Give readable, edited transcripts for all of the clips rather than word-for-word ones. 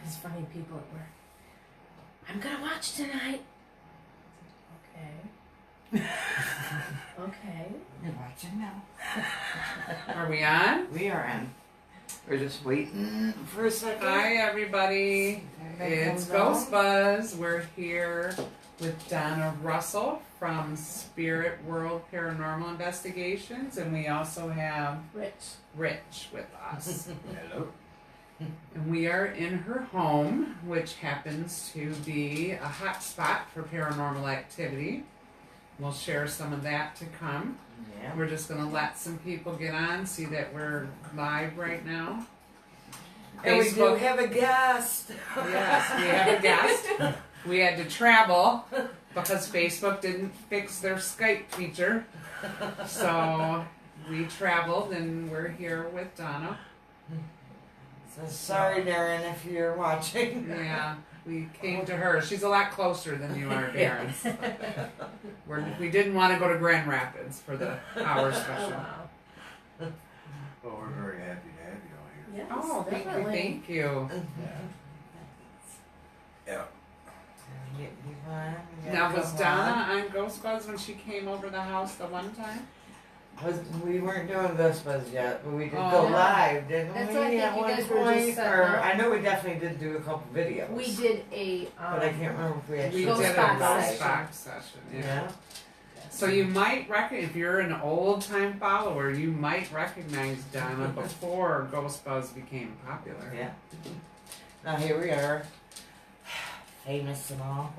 It's funny, people at work. I'm gonna watch tonight. Okay. Okay. You're watching now. Are we on? We are on. We're just waiting for a second. Hi, everybody. It's Ghost Buzz. We're here with Donna Russell from Spirit World Paranormal Investigations, and we also have Rich with us. Hello. And we are in her home, which happens to be a hot spot for paranormal activity. We'll share some of that to come. Yeah. We're just going to let some people get on, see that we're live right now. And we do have a guest. Yes, we have a guest. We had to travel because Facebook didn't fix their Skype feature. So we traveled and we're here with Donna. So sorry, Darren, if you're watching. Yeah, we came to her. She's a lot closer than you are, Darren. We didn't want to go to Grand Rapids for the hour special. Oh, wow. Well, we're very happy to have you all here. Yes, Oh, definitely. thank you. Yeah. Now, was Donna on Ghost Buzz when she came over the house the one time? We weren't doing Ghost Buzz yet, but we did Oh. go live, didn't That's we? what I think at you one guys were point? just setting Or up. I know we definitely did do a couple videos. We did a But I can't remember if we actually We Ghost did a box Ghost session. box session. Yeah. So you might if you're an old time follower, you might recognize Donna before Ghost Buzz became popular. Yeah. Now here we are, famous and all.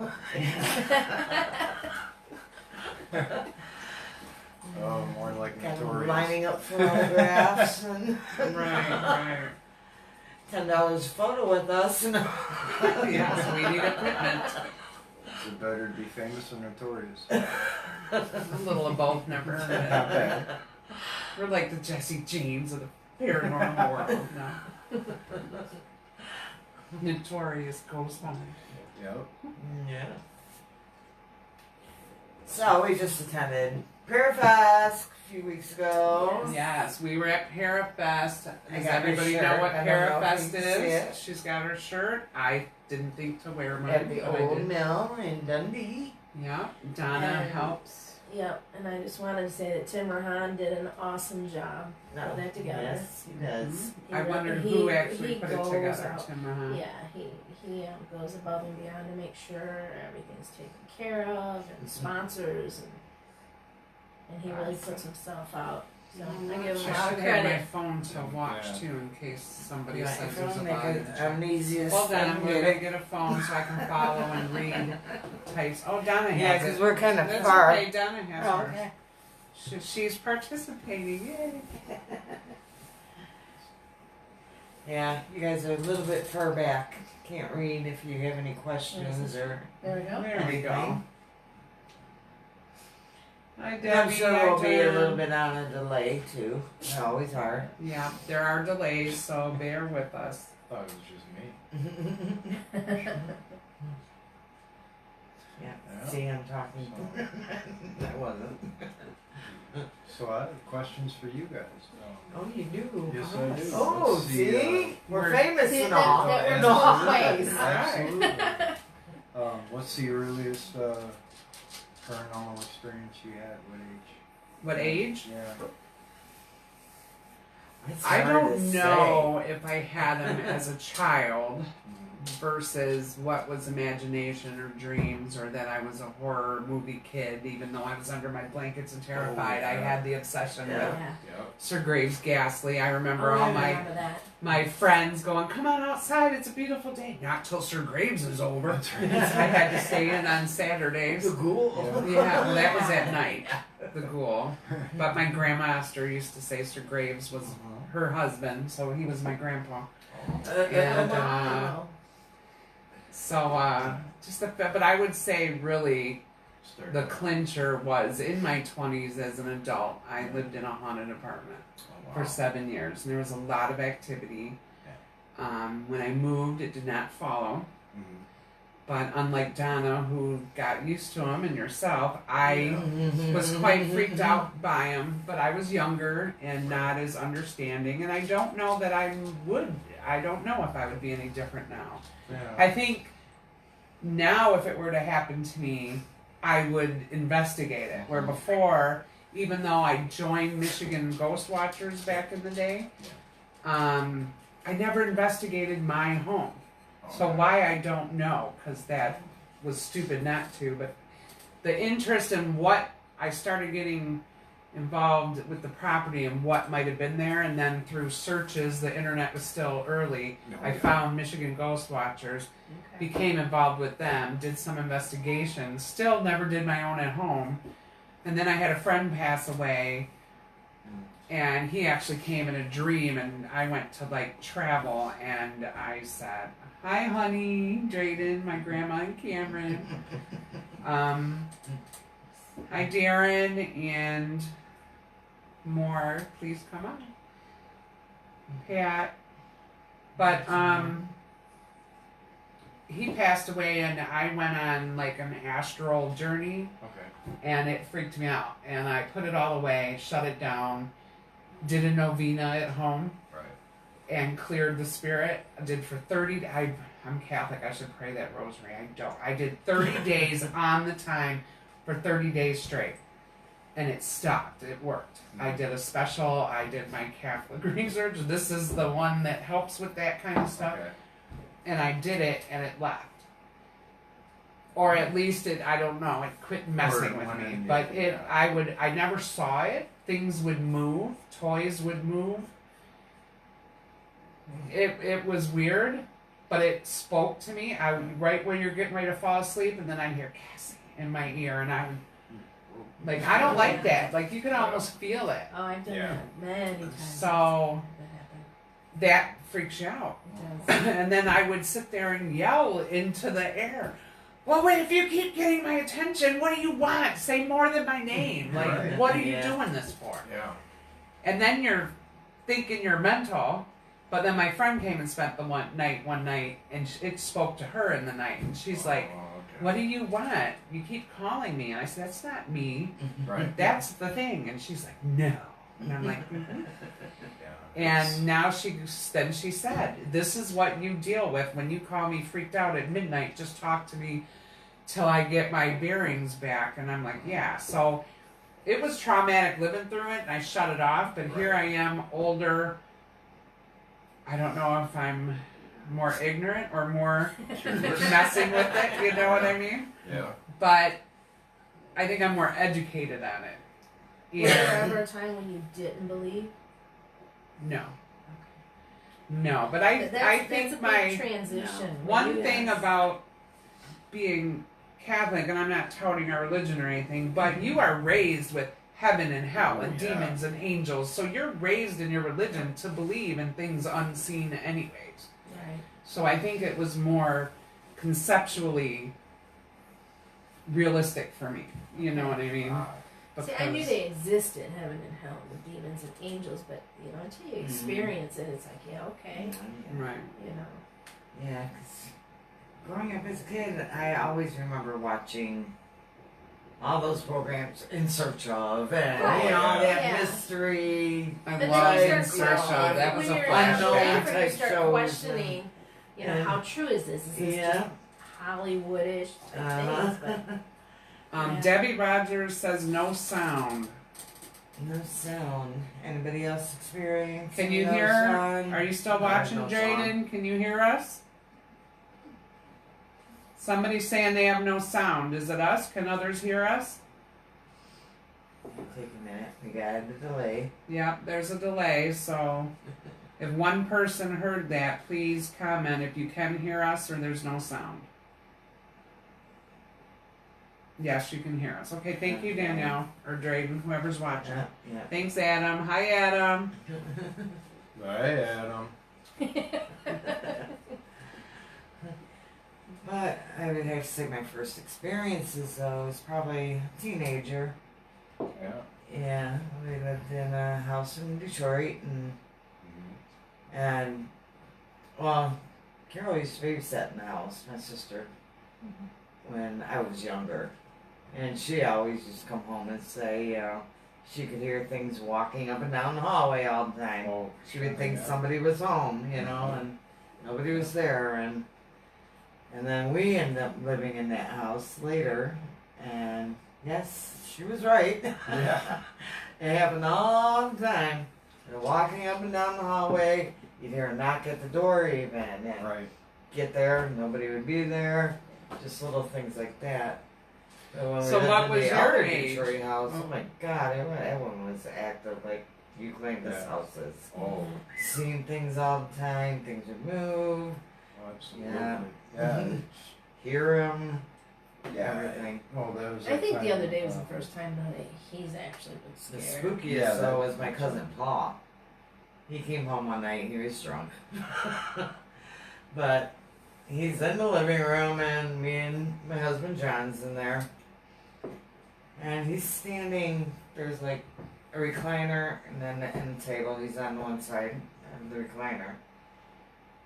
Oh, more like Kind of notorious. lining up for autographs and Right. $10 photo with us. And Yeah, so we need equipment. Is it better to be famous or notorious? A little of both, never heard of Not it. bad. We're like the Jesse James of the paranormal world now. Notorious ghost hunter. Yep. Yeah. So we just attended Parafest a few weeks ago. Yes, we were at Parafest. I Does got her everybody shirt. know what I don't know if Parafest you can see it. is? She's got her shirt. I didn't think to wear mine. At the but I old did. mill in Dundee. Yeah, Donna And- helps. Yep, and I just wanted to say that Tim Rahan did an awesome job putting that together. Yes, he does. He I really- wondered he- who actually he put it goes together. out. Tim Rahan. Yeah, he goes above and beyond to make sure everything's taken care of and sponsors and he really puts himself out. So I give I him a lot should of have my credit. phone to watch Yeah. too in case somebody You want says your there's a phone? Make volume it check. easiest Hold on, I'm thing going to to get a phone so I can follow and read types. Oh, Donna has Yeah, it. because we're kind of That's far. okay, Donna has Oh, hers. okay. She's participating. Yay. Yeah, you guys are a little bit far back. Can't read if you have any questions or There we go. There we go. anything. Hi, And Debbie. I'm sure Hi, we'll be a Jen. little bit on a delay too. They always are. Yeah, there are delays, so bear with us. Thought it was just me. Yeah. Yeah. See, I'm talking. That wasn't. So I have questions for you guys. Oh, you do? Yes, I do. Oh, Let's see, see? We're we're- famous See, and all. that we're in both all ways. Absolutely. What's the earliest paranormal experience you had? What What age? age? Yeah. It's I hard don't to know if I had them as a child Mhm. versus what was imagination or dreams or that I was a horror movie kid, even though I was under my blankets and terrified. I had the obsession Yeah. with Yeah. Yep. Sir Graves Ghastly. I remember Oh, all I my remember that. my friends going, "Come on outside, it's a beautiful day." Not till Sir Graves is over. That's I right. had to stay in on Saturdays. The ghoul. Yeah, well, that was at night, the ghoul. But my grandma Esther used to say Sir Graves was her husband, so he was my grandpa. And Wow. so, but I would say really Start the out. clincher was in my 20s as an adult. I lived in a haunted apartment Oh, for wow. 7 years, and there was a lot of activity. When I moved, it did not follow. Mhm. But unlike Donna, who got used to them, and yourself, I was quite freaked out by them. But I was younger and not as understanding, and I don't know that I don't know if I would be any different now. Yeah. I think now, if it were to happen to me, I would investigate it. Where before, even though I joined Michigan Ghost Watchers back in the day, I never investigated my home. So why, I don't know, because that was stupid not to. But the interest in what I started getting involved with the property and what might have been there, and then through searches, the internet was still early, I found Michigan Ghost Watchers, became involved with them, did some investigations, still never did my own at home. And then I had a friend pass away, and he actually came in a dream, and I went to like travel, and I said, "Hi, honey, Drayden, my grandma and Cameron. Hi, Darren, and more. Please come on, Pat." But he passed away, and I went on like an astral journey, and it freaked me out. And I put it all away, shut it down, did a novena at home, and cleared the spirit. I did for 30. I'm Catholic. I should pray that rosary. I don't. I did 30 days on the time for 30 days straight, and it stopped. It worked. I did a special. I did my Catholic research. This is the one that helps with that kind of stuff. And I did it, and it left. Or at least it, I don't know, it quit messing with me. But I never saw it. Things would move. Toys would move. It was weird, but it spoke to me. Right when you're getting ready to fall asleep, and then I'd hear Cassie in my ear, and I would, like, I don't like that. Like, you can almost feel it. Oh, I've done that many times. So that freaks you out. And then I would sit there and yell into the air, "Well, wait, if you keep getting my attention, what do you want? Say more than my name. Like, what are you doing this for?" Yeah. And And then you're thinking you're mental, but then my friend came and spent the one night, and it spoke to her in the night, and she's like, "What do you want? You keep calling me." And I said, "That's not me. That's the thing." And she's like, "No." And I'm like, And now she said, "This is what you deal with when you call me freaked out at midnight. Just talk to me till I get my bearings back." And I'm like, yeah. So it was traumatic living through it, and I shut it off. But here I am, older. I don't know if I'm more ignorant or more messing with it. You know what I mean? Yeah. But I think I'm more educated on it. Was there ever a time when you didn't believe? No. No, but I think that's a my big transition. one thing about being Catholic, and I'm not touting our religion or anything, but you are raised with heaven and hell and demons and angels, so you're raised in your religion to believe in things unseen anyways. Right. So I think it was more conceptually realistic for me. You know what I mean? See, I knew they existed, heaven and hell, the demons and angels, but, you know, until you experience it, it's like, yeah, okay. Right. You know. Yeah, because growing up as a kid, I always remember watching all those programs, In Search of, and you know, that mystery. I But love then you In start Search of. That was a when you're flashback. younger, you start questioning, you know, how true is this? Is this just Hollywoodish type things? But, Debbie Rogers says no sound. No sound. Anybody else experience? Can you no hear? sound? Are you still watching, Drayden? Can you hear us? Somebody's saying they have no sound. Is it us? Can others hear us? Take a minute. We got a delay. Yep, there's a delay, so if one person heard that, please comment if you can hear us or there's no sound. Yes, you can hear us. Okay, thank you, Danielle, or Drayden, whoever's watching. Yeah. Thanks, Adam. Hi, Adam. Hi, Adam. But I would have to say my first experiences, though, was probably a teenager. Yeah. Yeah, we lived in a house in Detroit, and well, Carol used to babysit in the house, my sister. when I was younger. And she always used to come home and say, she could hear things walking up and down the hallway all the time. Oh, She would think somebody was home, and nobody was there. And then we ended up living in that house later. And yes, she was right. Yeah. It happened all the time. They're walking up and down the hallway. You'd hear a knock at the door even. And Right. get there, nobody would be there. Just little things like that. But when So we what lived in was the your other age? Detroit house, oh my God, everyone was active like you claim this Yeah. house is. Oh, Seeing things all the time, things would move, absolutely. Yeah. Yeah. Mhm. hear them, Yeah. everything. Well, that was. I think that the time other day when, was the first time that he's actually The been scared. spookiest Yeah, though that- was my cousin Paul. He came home one night, he was drunk. But he's in the living room and me and my husband John's in there. And he's standing, there's like a recliner and then the end table. He's on one side of the recliner.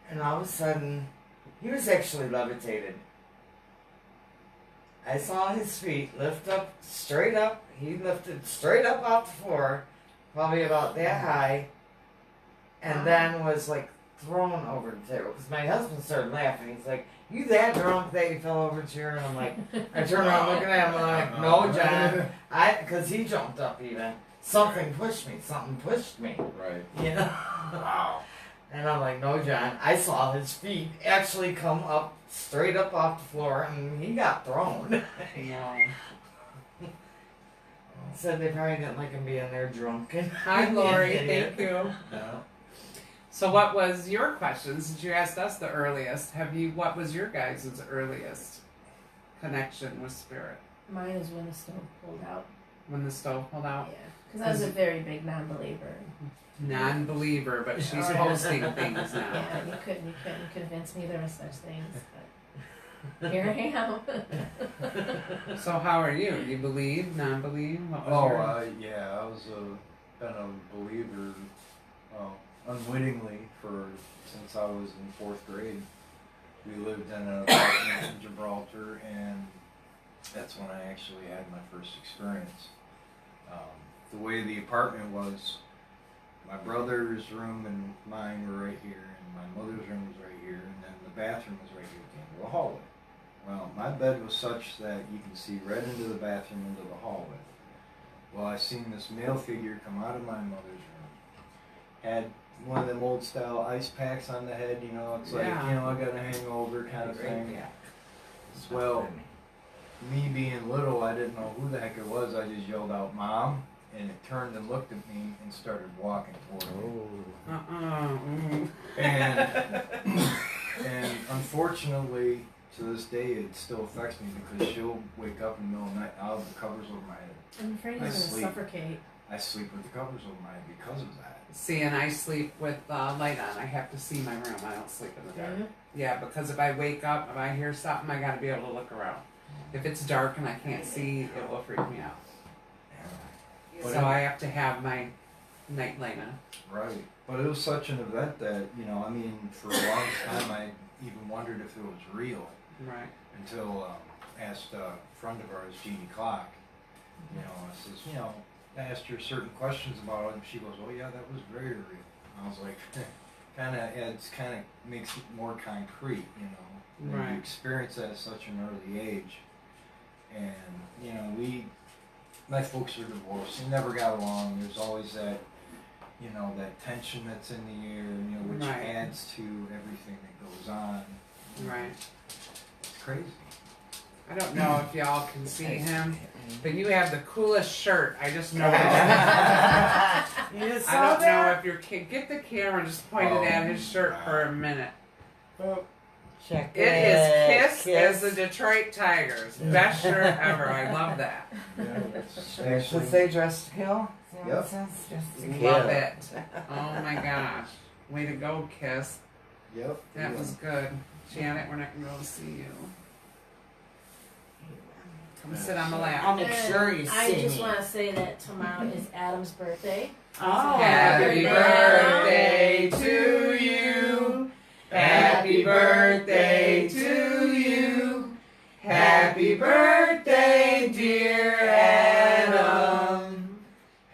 And all of a sudden, he was actually levitated. I saw his feet lift up, straight up. He lifted straight up off the floor, probably about that high. And then was like thrown over the table. Because my husband started laughing. He's like, "You that drunk that you fell over the chair?" And I'm like, I turn around looking at him and I'm like, "No, John." Because he jumped up even. Something pushed me. Something pushed me. Right. You know? Wow. And I'm like, "No, John." I saw his feet actually come up, straight up off the floor, and he got thrown. No. Said they probably didn't like him being there drunk. Hi, Lori. Idiot. Thank you. Yeah. So, what was your question? Since you asked us the earliest, what was your guys' earliest connection with spirit? Mine is when the stove pulled out. When the stove pulled out? Yeah, because I was a very big non-believer. Non-believer, but she's Oh, yeah. posting things now. Yeah, you couldn't convince me there were such things. But here I am. So, how are you? You believe? Non-believe? What was Oh, your... yeah. I was been a believer, unwittingly since I was in 4th grade. We lived in an apartment in Gibraltar, and that's when I actually had my first experience. The way the apartment was, my brother's room and mine were right here, and my mother's room was right here, and then the bathroom was right here at the end of the hallway. Well, my bed was such that you can see right into the bathroom, into the hallway. Well, I seen this male figure come out of my mother's room. Had one of them old style ice packs on the head, it's like, Yeah. I got a hangover kind of thing. Yeah. Well, me being little, I didn't know who the heck it was. I just yelled out, "Mom," and it turned and looked at me and started walking toward me. And unfortunately, to this day, it still affects me because she'll wake up in the middle of the night out of the covers over my head. I'm afraid I he's going to sleep. suffocate. I sleep with the covers over my head because of that. See, and I sleep with light on. I have to see my room. I don't sleep in the dark. Mhm. Yeah, because if I wake up, if I hear something, I gotta be able to look around. If it's dark and I can't see, it will freak me out. But So I have to have my night light on. Right. But it was such an event that, for a long time I even wondered if it was real. Right. Until I asked a friend of ours, Jeannie Clark, I says, I asked her certain questions about it, and she goes, "Oh yeah, that was very real." I was like, kind of makes it more concrete, when Right. you experience that at such an early age. And my folks are divorced, we never got along. There's always that, that tension that's in the air, which Right. adds to everything that goes on. Right. It's crazy. I don't know if y'all can see him, but you have the coolest shirt. I just noticed. You just I saw don't know that? if you're get the camera and just point it at his shirt for a minute. Check It is Kiss as the Detroit Tigers. Best shirt ever. I love that. Yeah, that's Does actually. it say dressed to kill? Is that what Yep. it says? Dressed to Love kill. it. Oh my gosh. Way to go, Kiss. Yep. That was good. Janet, we're not going to be able to see you. Come sit on my lap. I'll make sure you I see just me. want to say that tomorrow is Adam's birthday. Oh, Happy birthday to you. Happy birthday to you. birthday, dear Adam.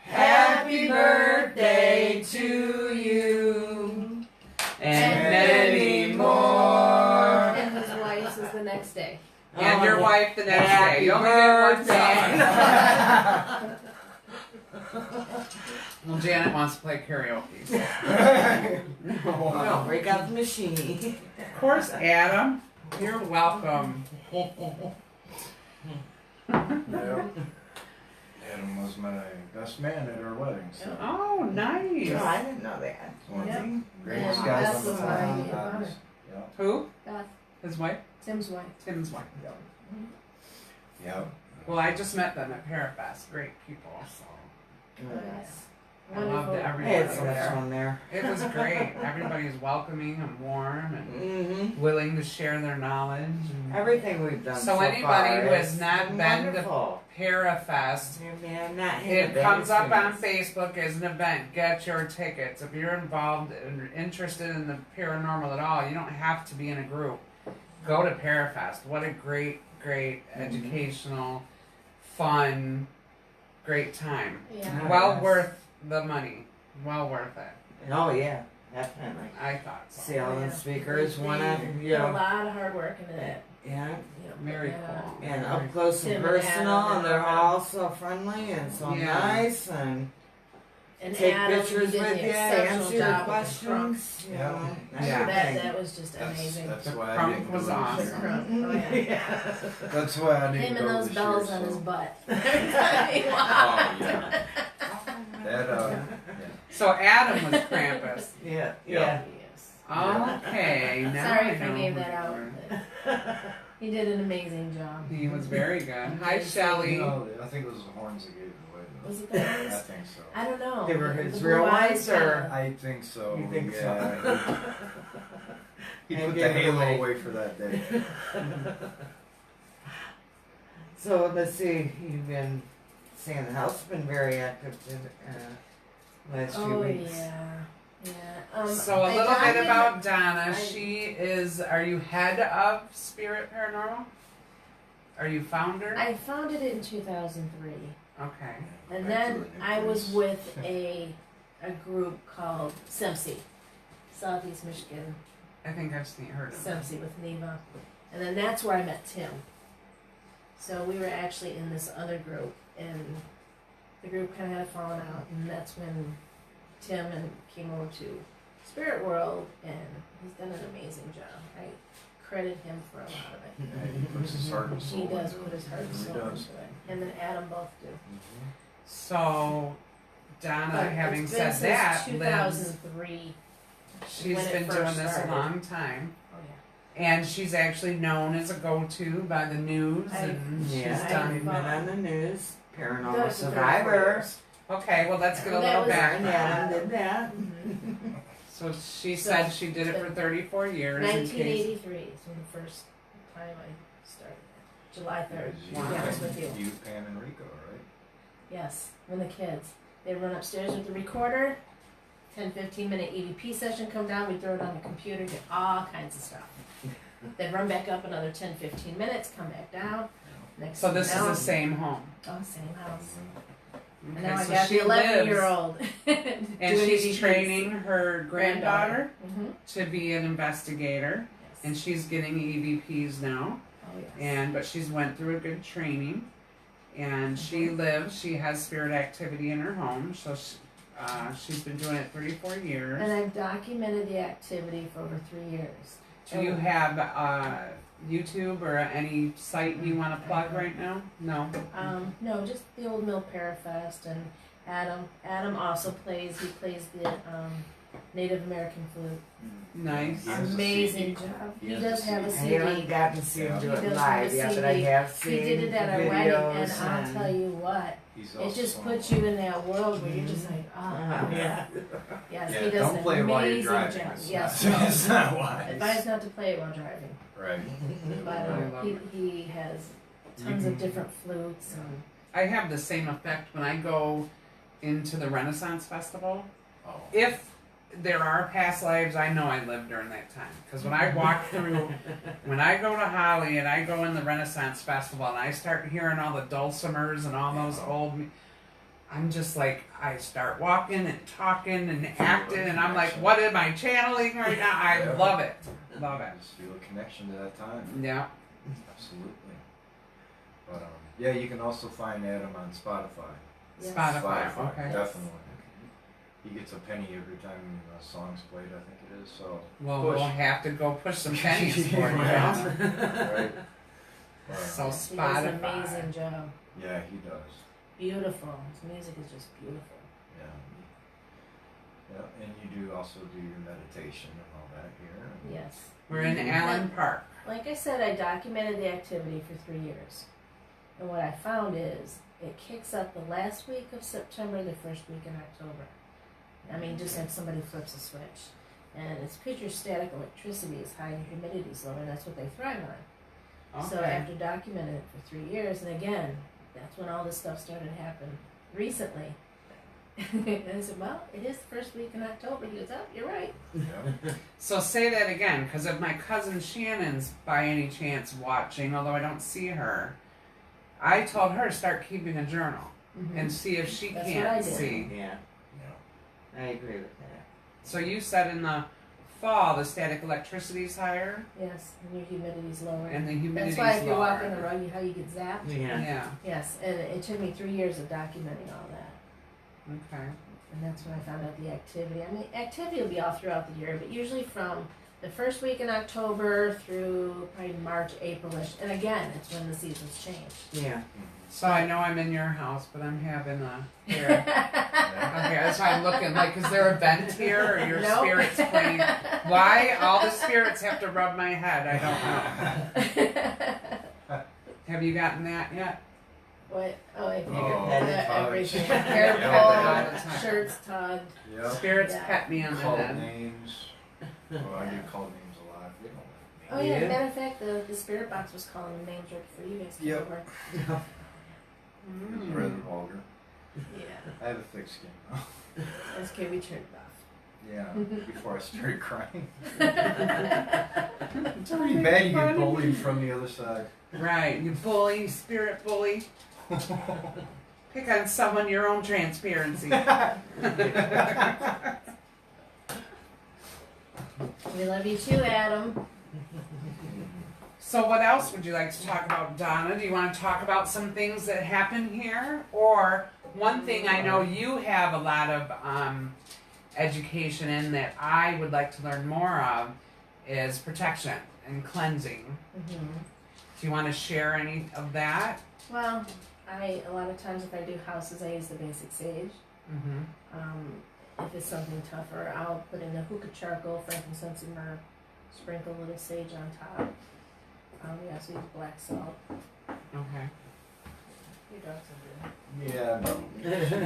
Happy birthday to you. And many more. And his wife's is the next day. And your wife the next Happy day. You only get one birthday. song. Well, Janet wants to play karaoke. So. Well, break out the machine. Of course, Adam. You're welcome. Yeah. Adam was my best man at our wedding. So. Oh, nice. No, I didn't know that. One Yep. of the greatest Yeah, guys that's on the the planet. one I wanted. Yeah. Who? Beth, His wife? Tim's wife. Tim's wife. Yeah. Well, I just met them at Parafest. Great people. So Yes. I loved Wonderful. I everybody had so much there. fun there. It was great. Everybody's welcoming and warm and Mm-hmm. willing to share their knowledge. And Everything we've done So so anybody far who has has not been to wonderful. Parafest, Yeah, not had a it bad comes up on experience. Facebook as an event. Get your tickets. If you're involved and interested in the paranormal at all, you don't have to be in a group. Go to Parafest. What a great educational, fun, great time. Yeah. Well Yes. worth the money. Well worth it. Oh yeah, definitely. I thought so. See all the speakers, They one of put a you know, lot of hard work into that. yeah, You know, Very putting that cool. on. and up close Tim and and personal, Adam and they're and all so friendly and so Yeah. nice, and And take Adam, pictures he did with the you, exceptional answer your job with the questions. You Yeah. know, Yeah. That was just That's, amazing. that's The why I crunk didn't was go awesome. this The year. crunk. Oh, yeah. That's why I didn't Him go and those this bells year, on his so. butt. Every time he Oh, walked. yeah. That, So Adam was Krampus. yeah, Yeah. Yes. Okay, now Sorry I if I know gave who that you out. were. but He did an amazing job. He was very good. Hi, Yes. Shelly. no, I think it was the horns that gave it away. Though. Was it the I horns? think so. I don't know. They were his The real blue eyes ones, or- kinda- I think so. You think so? yeah, He And put the gave it halo away. away for that day. So let's see, you've been saying the house has been very active last few Oh weeks. yeah. So a I little got bit him- about Donna. I- She is, are you head of Spirit Paranormal? Are you founder? I founded it in 2003, Okay. and Back to then the I was nucleus. with a group called SEMSI, Southeast Michigan I think I've heard of it. SEMSI with Neva, and then that's where I met Tim. So we were actually in this other group, and the group kind of had fallen out, and that's when Tim came over to Spirit World, and he's done an amazing job. I credit him for a lot of it. Yeah, he puts his heart and soul He does into put his heart and He soul does. into it. Him and Adam both do. So, Donna, But having it's been said since that, lives, 2003. she's when it been doing first this a started. long time. Oh yeah. And she's actually known as a go-to by the news, I- and she's Yeah, done. we've been on the news, Done paranormal it for 34 survivor. years. Okay, well, let's get a Well, that little was- Baron background. Adam did that. Mhm. So she So, said she did it for 34 years. In case, 1983 is when the first time I started. July 3rd, to be honest with you. You, Pam, and Rico, right? Yes, when the kids. They run upstairs with the recorder, 10-15 minute EVP session come down, we throw it on the computer, get all kinds of stuff. Then run back up another 10-15 minutes, come back down. Next so this is now, the same home. Oh, same house. And Okay, now I so got she the 11-year-old. And she's training her granddaughter Mm-hmm. to be an investigator, Yes. and she's getting EVPs now. Oh, yes. But she's went through a good training, and she has spirit activity in her home. So she's been doing it 34 years. And I've documented the activity for over 3 years. Do you have YouTube or any site you want to plug right now? No. No, just the Old Mill Parafest, and Adam also plays. He plays the Native American flute. Nice. He has a Amazing CD. job. He He has does a have a I CD. haven't gotten to see him do He it does live have a yet, but I CD. have He seen did it at a wedding, and videos I'll tell you what, He's it also just on- puts you in that world where you're just like, Uh-huh. yeah. Yes, Yeah, he does don't an play it while you're amazing driving. job. It's Yes, not, no. it's not wise. Advise not to play it while driving. Right. But I love it. he has tons of different flutes. And I have the same effect when I go into the Renaissance Festival. Oh. If there are past lives I know I lived during that time. Because when I walk through, when I go to Holly and I go in the Renaissance Festival and I start hearing all the dulcimers and all those old, I'm just like, I start walking and talking and acting, and I'm like, what am I channeling right now? I love it. Love it. Just feel a connection to that time. Yeah. Absolutely. But yeah, you can also find Adam on Spotify. Yes. Spotify. Okay. Definitely. He gets a penny every time a song's played, I think it is. So Well, push. we'll have to go push some pennies for you. Yeah. Right. So He does an Spotify. amazing job. Yeah, he does. Beautiful. His music is just beautiful. Yeah. Yeah, and you do also do your meditation and all that here. Yes. We're in Allen Park. Like I said, I documented the activity for 3 years. And what I found is it kicks up the last week of September, the first week in October. I mean, just like somebody flips a switch. And it's because your static electricity is high and your humidity is low, and that's what they thrive on. So Okay. after documenting it for 3 years, and again, that's when all this stuff started happening recently. And I said, well, it is the first week in October. He goes, oh, you're right. Yeah. So say that again, because if my cousin Shannon's by any chance watching, although I don't see her, I told her to start keeping a journal and see if she That's what I can't did. see. Yeah, Yeah. I agree with that. So you said in the fall the static electricity is higher Yes, and your humidity's lower. and the humidity's That's why if you lower. walk on the road, how you get zapped. Yeah. Yeah. Yes, and it took me 3 years of documenting all that. Okay. And that's when I found out the activity. I mean, activity will be all throughout the year, but usually from the first week in October through probably March, April-ish. And again, it's when the seasons change. Yeah. So I know I'm in your house, but I'm having a here. Okay, that's why I'm looking. Like, is there a vent here, or your Nope. spirits playing? Why all the spirits have to rub my head? I don't know. Have you gotten that yet? What? Oh, I think Oh, everything. touch. Hair Yeah. pulled, shirts tugged. Yeah. Spirits Yeah. pet me on the Called head. names. Well, I get called names a lot. They don't like Oh me. yeah, Yeah. matter of fact, the spirit box was calling them names right before you guys came Yep. over. It's rather vulgar. Yeah, I have a thick skin now. that's okay. We turned it off. Yeah, before I started crying. It's It's pretty bad you get bullied from the other side. Right, you bully, you spirit bully. Pick on someone your own transparency. We love you too, Adam. So what else would you like to talk about, Donna? Do you want to talk about some things that happen here? Or one thing I know you have a lot of education in that I would like to learn more of is protection and cleansing. Mm-hmm. Do you want to share any of that? Well, a lot of times if I do houses, I use the basic sage. Mm-hmm. If it's something tougher, I'll put in a hookah charcoal, frankincense, and myrrh. Sprinkle a little sage on top. We also use black salt. Okay. Your dogs are good. Yeah, no.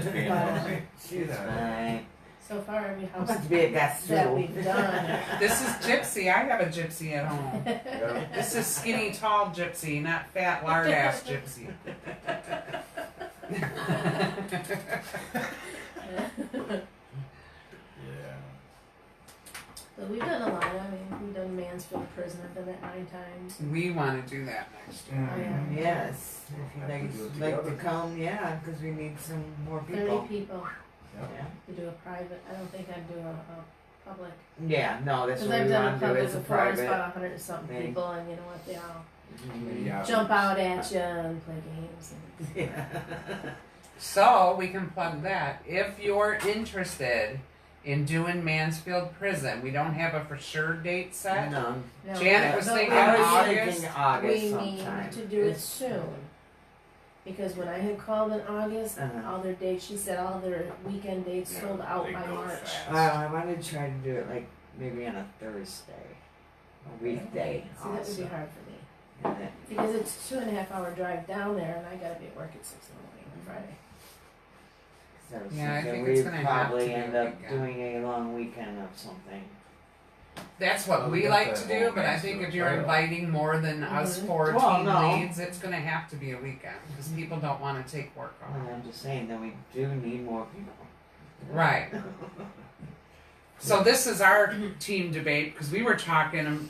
She's being nosy. She's fine. So far, every I'm house about to be a that gassoo. we've done. This is Gypsy. I have a Gypsy at home. Yeah. This is skinny, tall Gypsy, not fat, lard-ass Gypsy. Yeah. But we've done a lot. I mean, we've done Mansfield Prison. I've done that 9 times. We want to do that next year. Oh, yeah. Yes. If you'd Have to do it like to together. come, yeah, because we need some more 30 people. people Yeah. to do a private. I don't think I'd do a public. Yeah, no, that's Because what I've we done a want to do. public It's a before. It's private. about 100 and something thing. people, and you know what? They all Yeah. jump out at you and play games. And Yeah. So we can plug that. If you're interested in doing Mansfield Prison, we don't have a for sure date set. No. No, Janet was but thinking we- I was August. thinking August we sometime. need to do it soon. Because when I had called in August, Uh-huh. all their dates, she said all their weekend dates sold out they by go March. fast. I wanted to try to do it like maybe on a Thursday, a weekday. See, that would also. be hard for me. And then- Because it's 2.5 hour drive down there, and I gotta be at work at 6 in the morning on Friday. 'cause I was Yeah, I thinking think it's we'd gonna have to probably be a end up weekend. doing a long weekend of something. That's what Well, we we got like that to do, whole but I think Mansfield if you're trail. inviting more than us Mhm. 4 Well, team no. leads, it's going to have to be a weekend because people don't want to take work off. And I'm just saying that we do need more people. Right. So this is our team debate because we were talking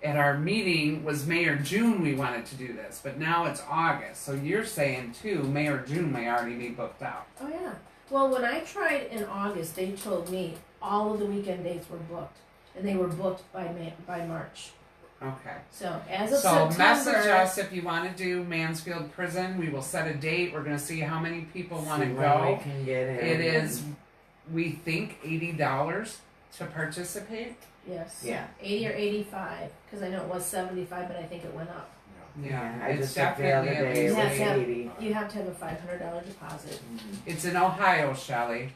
at our meeting was May or June we wanted to do this, but now it's August. So you're saying too, May or June may already be booked out. Oh yeah. Well, when I tried in August, they told me all of the weekend dates were booked, and they were booked by March. Okay. So as of So September, message us if you want to do Mansfield Prison. We will set a date. We're going to see how many people want to See when go. we can get in. It is, we think, $80 to participate. Yes. Yeah. 80 or 85, because I know it was 75, but I think it went up. Yeah, I it's just looked the other definitely at day. It least was Yeah, 80. You have to have a $500 deposit. It's in Ohio, Shelley.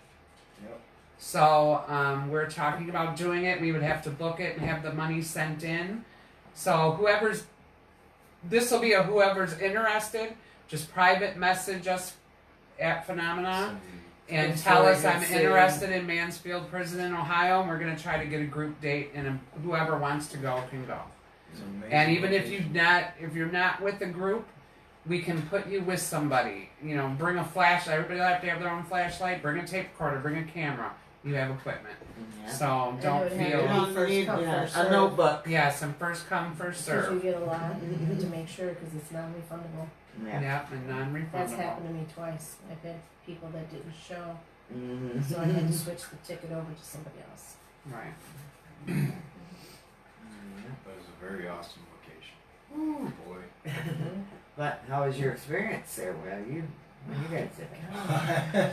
Yep. So we're talking about doing it. We would have to book it and have the money sent in. So this will be whoever's interested. Just private message us at Phenomenon and Good tell story, us good I'm city. interested in Mansfield Prison in Ohio, and we're going to try to get a group date, and whoever wants to go can go. It's an amazing And even location. if you're not with the group, we can put you with somebody. You know, bring a flashlight. Everybody will have to have their own flashlight. Bring a tape recorder. Bring a camera. You have equipment. Yeah. So don't would have You to feel. be- don't need come, first a serve. notebook. Yeah, some first come, first Because you serve. get a lot, and you have to make sure because it's non-refundable. Yeah. Yep, and non-refundable. That's happened to me twice. I've had people that didn't show, Mm-hmm. so I had to switch the ticket over to somebody else. Right. But it's a very awesome location. Oh boy. But how was your experience there? Well, you guys did.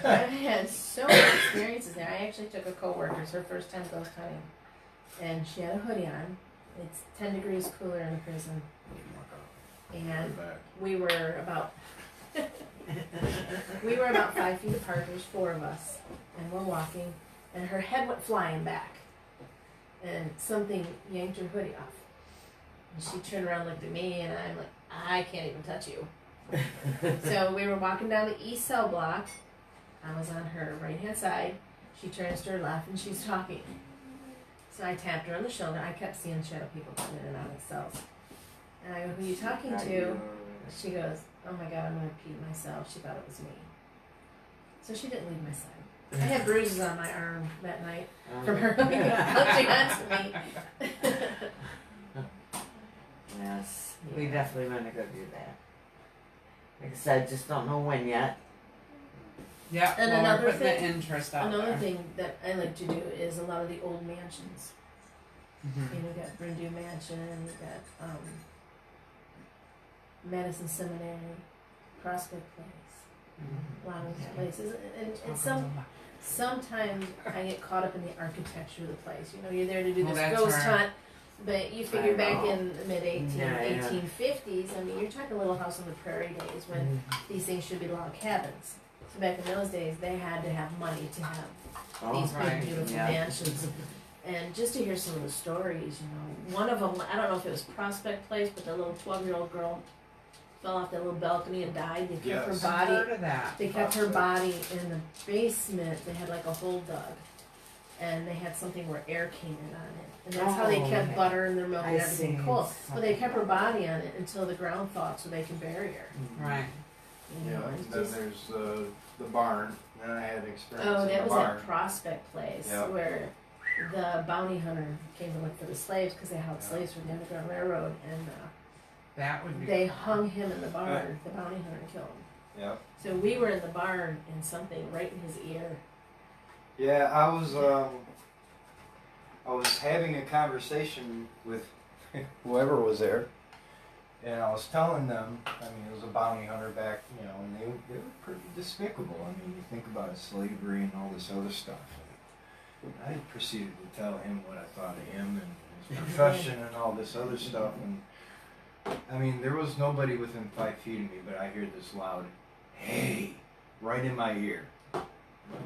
I've had so many experiences there. I actually took a coworker. It's her first time ghost hunting, and she had a hoodie on. It's 10 degrees cooler in the prison, and we were about 5 feet apart. There's 4 of us, and we're walking, and her head went flying back, and something yanked her hoodie off. And she turned around, and looked at me, and I'm like, I can't even touch you. So we were walking down the east cell block. I was on her right hand side. She turns to her left and she's talking. So I tapped her on the shoulder. I kept seeing shadow people coming in and out of the cells. And I go, who are you talking to? She goes, oh my God, I'm going to pee myself. She thought it was me. So she didn't leave my side. I had bruises on my arm that night from her clutching onto me. Yes, we definitely want to go do that. Like I said, just don't know when yet. Yeah, And well, another we're putting thing- the interest out Another there. thing that I like to do is a lot of the old mansions. Mhm. You know, you got Brindle Mansion, you got Madison Seminary, Prospect Place, a lot of these places. And sometimes I get caught up in the architecture of the place. You know, you're there to do Well, this that's ghost right. hunt, but you figure I back know. in the mid Yeah, yeah. 1850s, I mean, you're talking Little House on the Prairie days when these things should be log cabins. So back in those days, they had to have money to have these right, big, beautiful yeah. mansions. And just to hear some of the stories, you know, one of them, I don't know if it was Prospect Place, but the little 12-year-old girl fell off that little balcony and died. They kept Yes. her I've body. heard of that. They kept her body in the basement. They had like a hole dug, and they had something where air came in on it, and that's how they Oh, kept okay. butter and their milk and I everything see. cold. But they kept her body on it until the ground thawed, so they could bury her. Right. You Yeah, know, and it's then just, there's the barn. Then I had experience oh, in that the was barn. at Prospect Place Yeah. where the bounty hunter came to look for the slaves because they held Yeah. slaves from the Underground Railroad, and That would be. they hung him in the barn. The bounty hunter killed him. Yep. So we were in the barn, and something right in his ear. Yeah, I was having a conversation with whoever was there, and I was telling them, I mean, it was a bounty hunter back, you know, and they were pretty despicable. I mean, you think about slavery and all this other stuff. And I proceeded to tell him what I thought of him and his profession and all this other stuff. And I mean, there was nobody within 5 feet of me, but I hear this loud, "Hey," right in my ear. Oh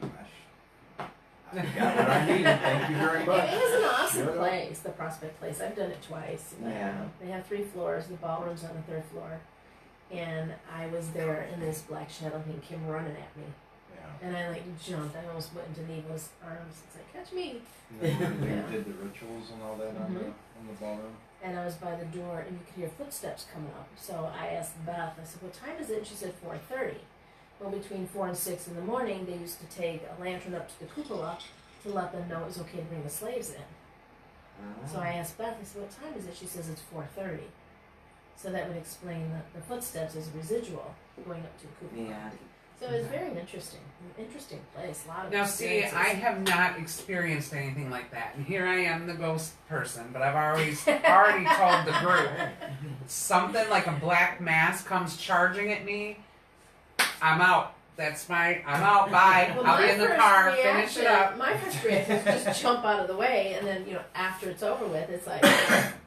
my gosh. I got what I needed. Thank you very much. It is an awesome Yeah. place, the Prospect Place. I've done it twice. Yeah. They have 3 floors. The ballroom's on the 3rd floor. And I was there, and this black shadow thing came running at me. Yeah. And I like jumped. I almost went into Neva's arms. It's like, catch me. And then Yeah. they did the rituals and all that on the ballroom. And I was by the door, and you could hear footsteps coming up. So I asked Beth, I said, what time is it? And she said 4:30. Well, between 4 and 6 in the morning, they used to take a lantern up to the cupola to let them know it was okay to bring the slaves in. So I asked Beth, I said, what time is it? She says it's 4:30. So that would explain the footsteps as a residual going up to Cooper. Yeah. So it was very interesting. An interesting place. A lot of Now, see, experiences. I have not experienced anything like that, and here I am, the ghost person. But I've already told the group something like a black mass comes charging at me. I'm out. I'm out. Bye. Well, I'll my be in the first car. Finish reaction- it up. My first reaction is just jump out of the way, and then after it's over with, it's like,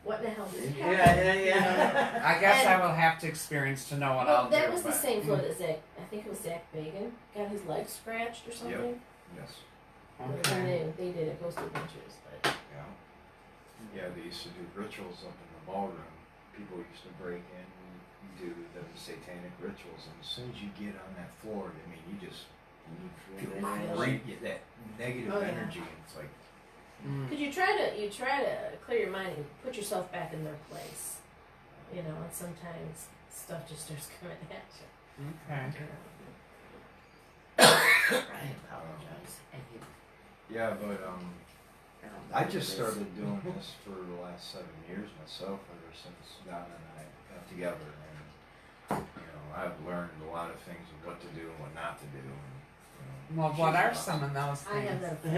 what in the hell just happened? Yeah. I guess And- I will have to experience to know what Well, I'll do. that was the but- same floor that Zach. I think it was Zach Bagan got his leg scratched or something. Yes. When they did it, Ghost Adventures, but Yeah. Yeah, they used to do rituals up in the ballroom. People used to break in and do the satanic rituals, and as soon as you get on that floor, I mean, you just feel great, get that negative Oh, yeah. energy. It's like, because you try to clear your mind and put yourself back in their place, and sometimes stuff just starts coming at you. Okay. I apologize. yeah, but I just started doing this for the last 7 years myself, ever since Donna and I got together, and I've learned a lot of things of what to do and what not to do. And, Well, what are some of those I have things?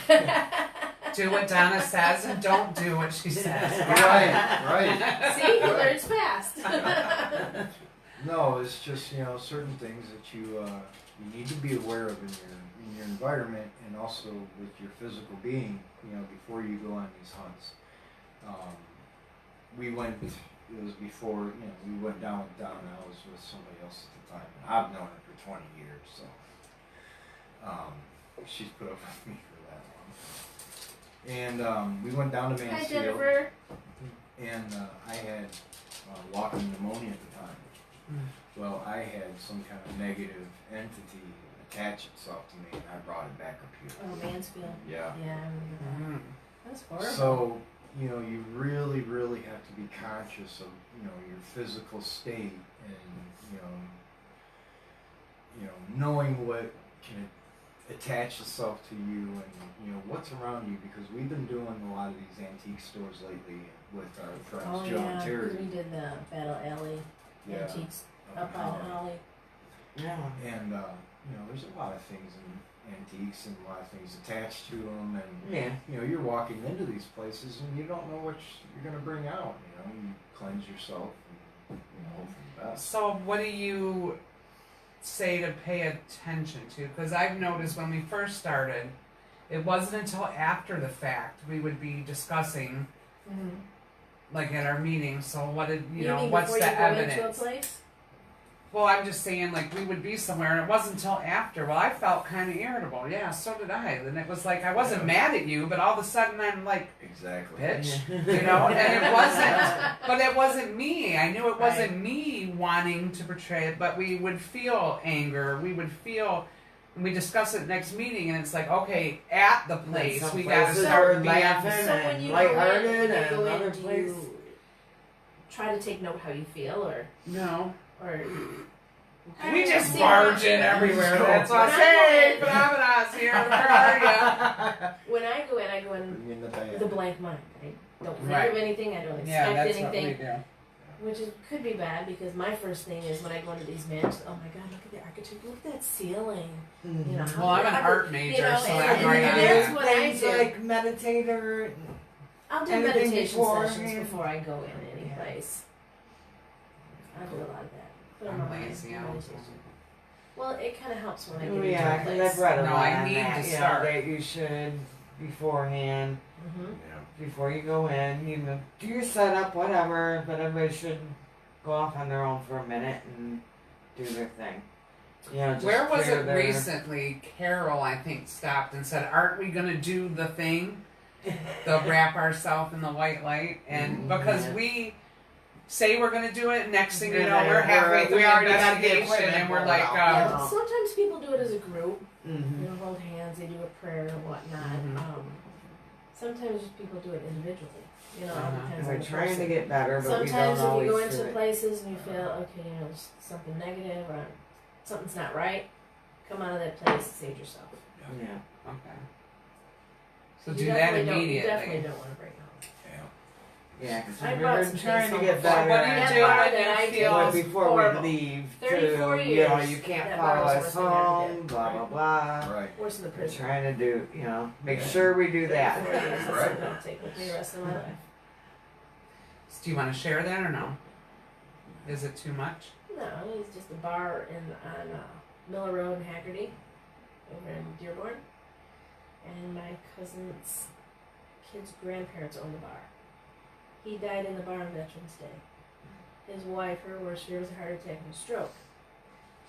that. Do what Donna says and don't do what she says. right. See, he learns fast. No, it's just certain things that you need to be aware of in your environment, and also with your physical being. Before you go on these hunts. We went. It was before we went down with Donna. I was with somebody else at the time. I've known her for 20 years, so she's put up with me for that long. And we went down to Hi, Mansfield. Jennifer. And I had walking pneumonia at the time. Well, I had some kind of negative entity attach itself to me, and I brought it back up here. Oh, Mansfield. Yeah. Yeah, I remember that. That's horrible. So, you really, really have to be conscious of, your physical state, and, knowing what can attach itself to you, and, what's around you, because we've been doing a lot of these antique stores lately with our friends Joe and Terry. we did the Battle Alley Yeah, antiques up up in on Holly. Holly. Yeah. And, there's a lot of things in antiques and a lot of things attached to them. And, Yeah. you're walking into these places and you don't know what you're going to bring out. You cleanse yourself and hope for the best. So what do you say to pay attention to? Because I've noticed when we first started, it wasn't until after the fact we would be discussing, like at our meetings. So what did You mean what's before the you go evidence? into a place? Well, I'm just saying, like, we would be somewhere, and it wasn't until after. Well, I felt kind of irritable. Yeah, so did I. And it was like, I wasn't mad at you, but all of a sudden I'm like, Exactly. bitch, and it wasn't, but it wasn't me. I knew it wasn't me wanting to portray it, but we would feel anger. We would feel, and we discuss it next meeting, and it's like, okay, at the place, Some we got to places start are being laughing So when and you lighthearted, go in, and other do places. you try to take note how you feel, No. or We just See, barge in everywhere. That's what I When I say. go in- Phenomenon here. Where are when I go in Bring in the band. with a blank mind. I don't think Right. of anything. I don't you? expect Yeah, that's anything. what we do. Which could be bad, because my first thing is when I go into these mansions, oh my god, look at the architecture, look at that ceiling. You know, Well, I'm an how- art major, know, so and- I'm and right on that's there. what I Things do. like meditator. I'll do anything meditation before sessions hand. before I go in any place. I do a lot of that. Put I'm on my lazy, I meditation. don't. Well, it kind of helps when I get Oh, into yeah, a because place. I've read a No, lot I on need that. to You know, start. that you should beforehand, Mm-hmm. before you go in, do your setup, whatever. But everybody should go off on their own for a minute and do their thing. Just Where was clear it their- recently? Carol, I think, stopped and said, "Aren't we going to do the thing, the wrap ourselves in the white light?" And because Yeah. we say we're going to do it, next thing you Yeah, know, we're halfway through we the already got the investigation, equipment and we're pulled like, out. Yeah, Oh. sometimes people do it as a group. Mhm. Hold hands, they do a prayer or whatnot. Mhm. Sometimes just people do it individually. It Uh-huh. depends We're on the trying person. to get better, but we Sometimes don't if always you go do into it. places and you feel, okay, there's something negative or something's not right, come out of that place and save yourself. Yeah. okay. So You do that definitely don't- immediately. You definitely don't want to bring it home. Yeah, because I we brought were some trying to things get home. better What do you at do That bar when that I you did feel but was before horrible. we leave, 34 to, years, you can't that follow bar was us worse than I home, did. blah, blah, blah. Right. Worse than the We're prison. trying to do, make Yeah. sure we do 34 that. years, that's Right. something I'll take with me the rest of my life. Do you want to share that or no? Is it too much? No, it was just a bar on Miller Road in Haggerty, over in Dearborn. And my cousin's kid's grandparents owned the bar. He died in the bar on Veterans Day. His wife, her worst fear was a heart attack and a stroke.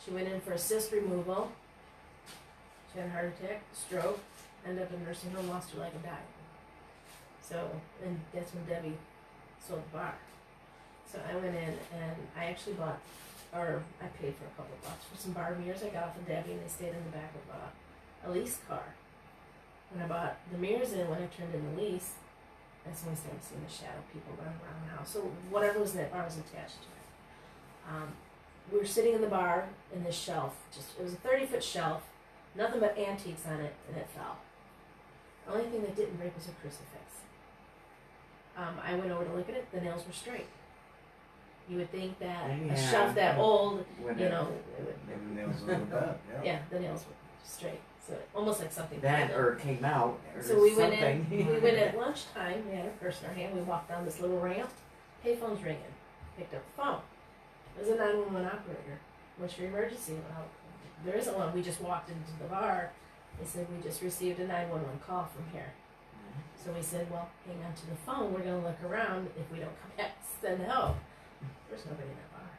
She went in for a cyst removal. She had a heart attack, stroke, ended up in a nursing home, lost her leg and died. So, and that's when Debbie sold the bar. So I went in and I actually bought, or I paid for a couple bucks for some bar mirrors I got off of Debbie, and they stayed in the back of a lease car. When I bought the mirrors in, when I turned in the lease, that's when we started seeing the shadow people running around the house. So whatever was in that bar was attached to it. We were sitting in the bar in this shelf, it was a 30-foot shelf, nothing but antiques on it, and it fell. The only thing that didn't break was a crucifix. I went over to look at it, the nails were straight. You would think that a Yeah. shelf that old, When you it- know, it would, Maybe the nails on the bed. Yeah. yeah, the nails were straight. So almost like something. That fell. or came out or So we something. went in. We went at lunchtime. We had our purse in our hand. We walked down this little ramp. Payphone's ringing. Picked up the phone. It was a 911 operator. What's your emergency? Well, there isn't one. We just walked into the bar. They said we just received a 911 call from here. So we said, well, hang on to the phone. We're gonna look around. If we don't come back, send help. There's nobody in that bar.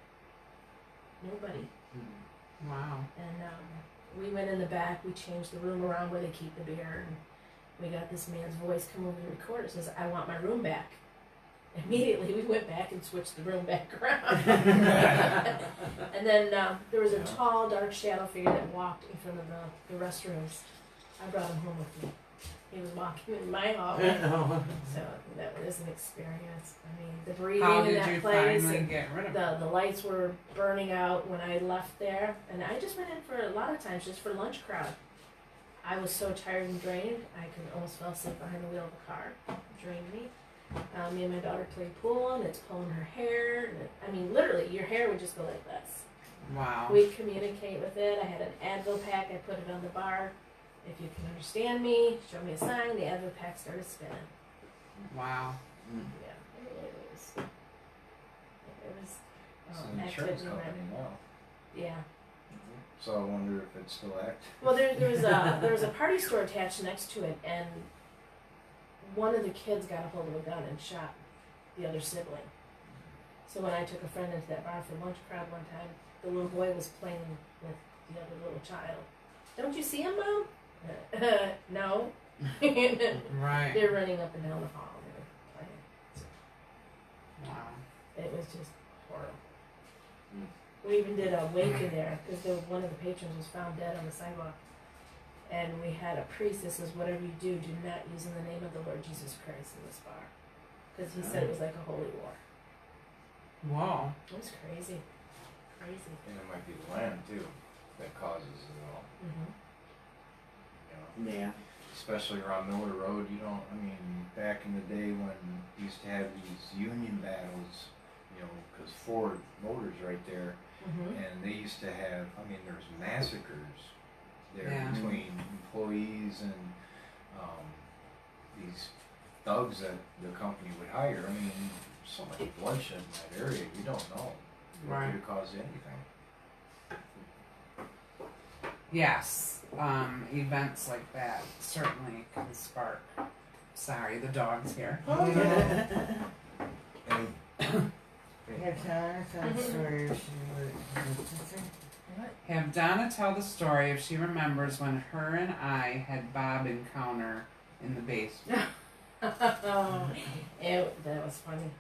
Nobody. Wow. And we went in the back, we changed the room around where they keep the beer, and we got this man's voice come over the recorder, says, I want my room back. Immediately we went back and switched the room back around. And then there was a tall, dark shadow figure that walked in front of the restrooms. I brought him home with me. He was walking in my hallway. So that was an experience. I mean, the breathing How in did that you place. finally And get rid of it? the lights were burning out when I left there, and I just went in for a lot of times just for lunch crowd. I was so tired and drained, I could almost fell asleep behind the wheel of the car. It drained me. Me and my daughter played pool, and it's pulling her hair. And I mean, literally, your hair would just go like this. Wow. We'd communicate with it. I had an Advil pack. I put it on the bar. If you can understand me, show me a sign. The Advil pack started spinning. Wow. Yeah, it was. It's an insurance activity company around- now. Yeah. So I wonder if it's still active. Well, there was a party store attached next to it, and one of the kids got a hold of a gun and shot the other sibling. So when I took a friend into that bar for lunch crowd one time, the little boy was playing with the other little child. Don't you see him, Mom? No. Right. They're running up and down the hall. They were playing. Wow. It was just horrible. We even did a wake in there because one of the patrons was found dead on the sidewalk. And we had a priest that says, whatever you do, do not use in the name of the Lord Jesus Christ in this bar. Because he said it was like a holy war. Whoa. It was crazy. Crazy. And it might be the land too that causes it all. Mm-hmm. You know, Yeah. especially around Miller Road. You don't. I mean, back in the day when we used to have these union battles, you know, because Ford Motors right there, Mm-hmm. and they used to have. I mean, there's massacres there Yeah. between employees and these thugs that the company would hire. I mean, so much bloodshed in that area. You don't know what Right. could have caused anything. Yes. Events like that certainly can spark. Sorry, the dog's here. And Have Donna tell the story if she remembers when her and I had Bob encounter in the basement. That was funny.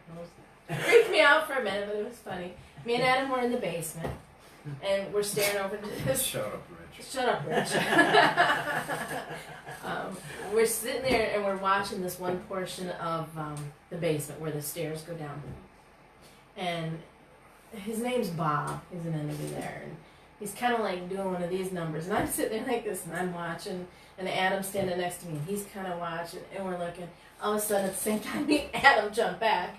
It freaked me out for a minute, but it was funny. Me and Adam were in the basement, and we're staring over into this. shut up, Rich. Shut up, Rich. We're sitting there and we're watching this one portion of the basement where the stairs go down. And his name's Bob. He's an enemy there. And he's kind of like doing one of these numbers, and I'm sitting there like this, and I'm watching, and Adam's standing next to me, and he's kind of watching, and we're looking. All of a sudden, at the same time, me and Adam jump back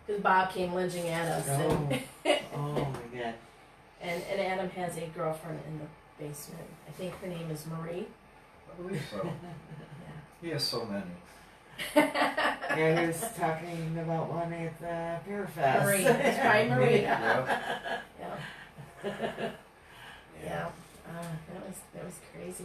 because Bob came lunging at us. Oh, oh my God. And Adam has a girlfriend in the basement. I think her name is Marie. I believe so. He has so many. Yeah, he was talking about one at the Beer Fest. Marie. It's probably Marie. Yep. Yeah. That was crazy.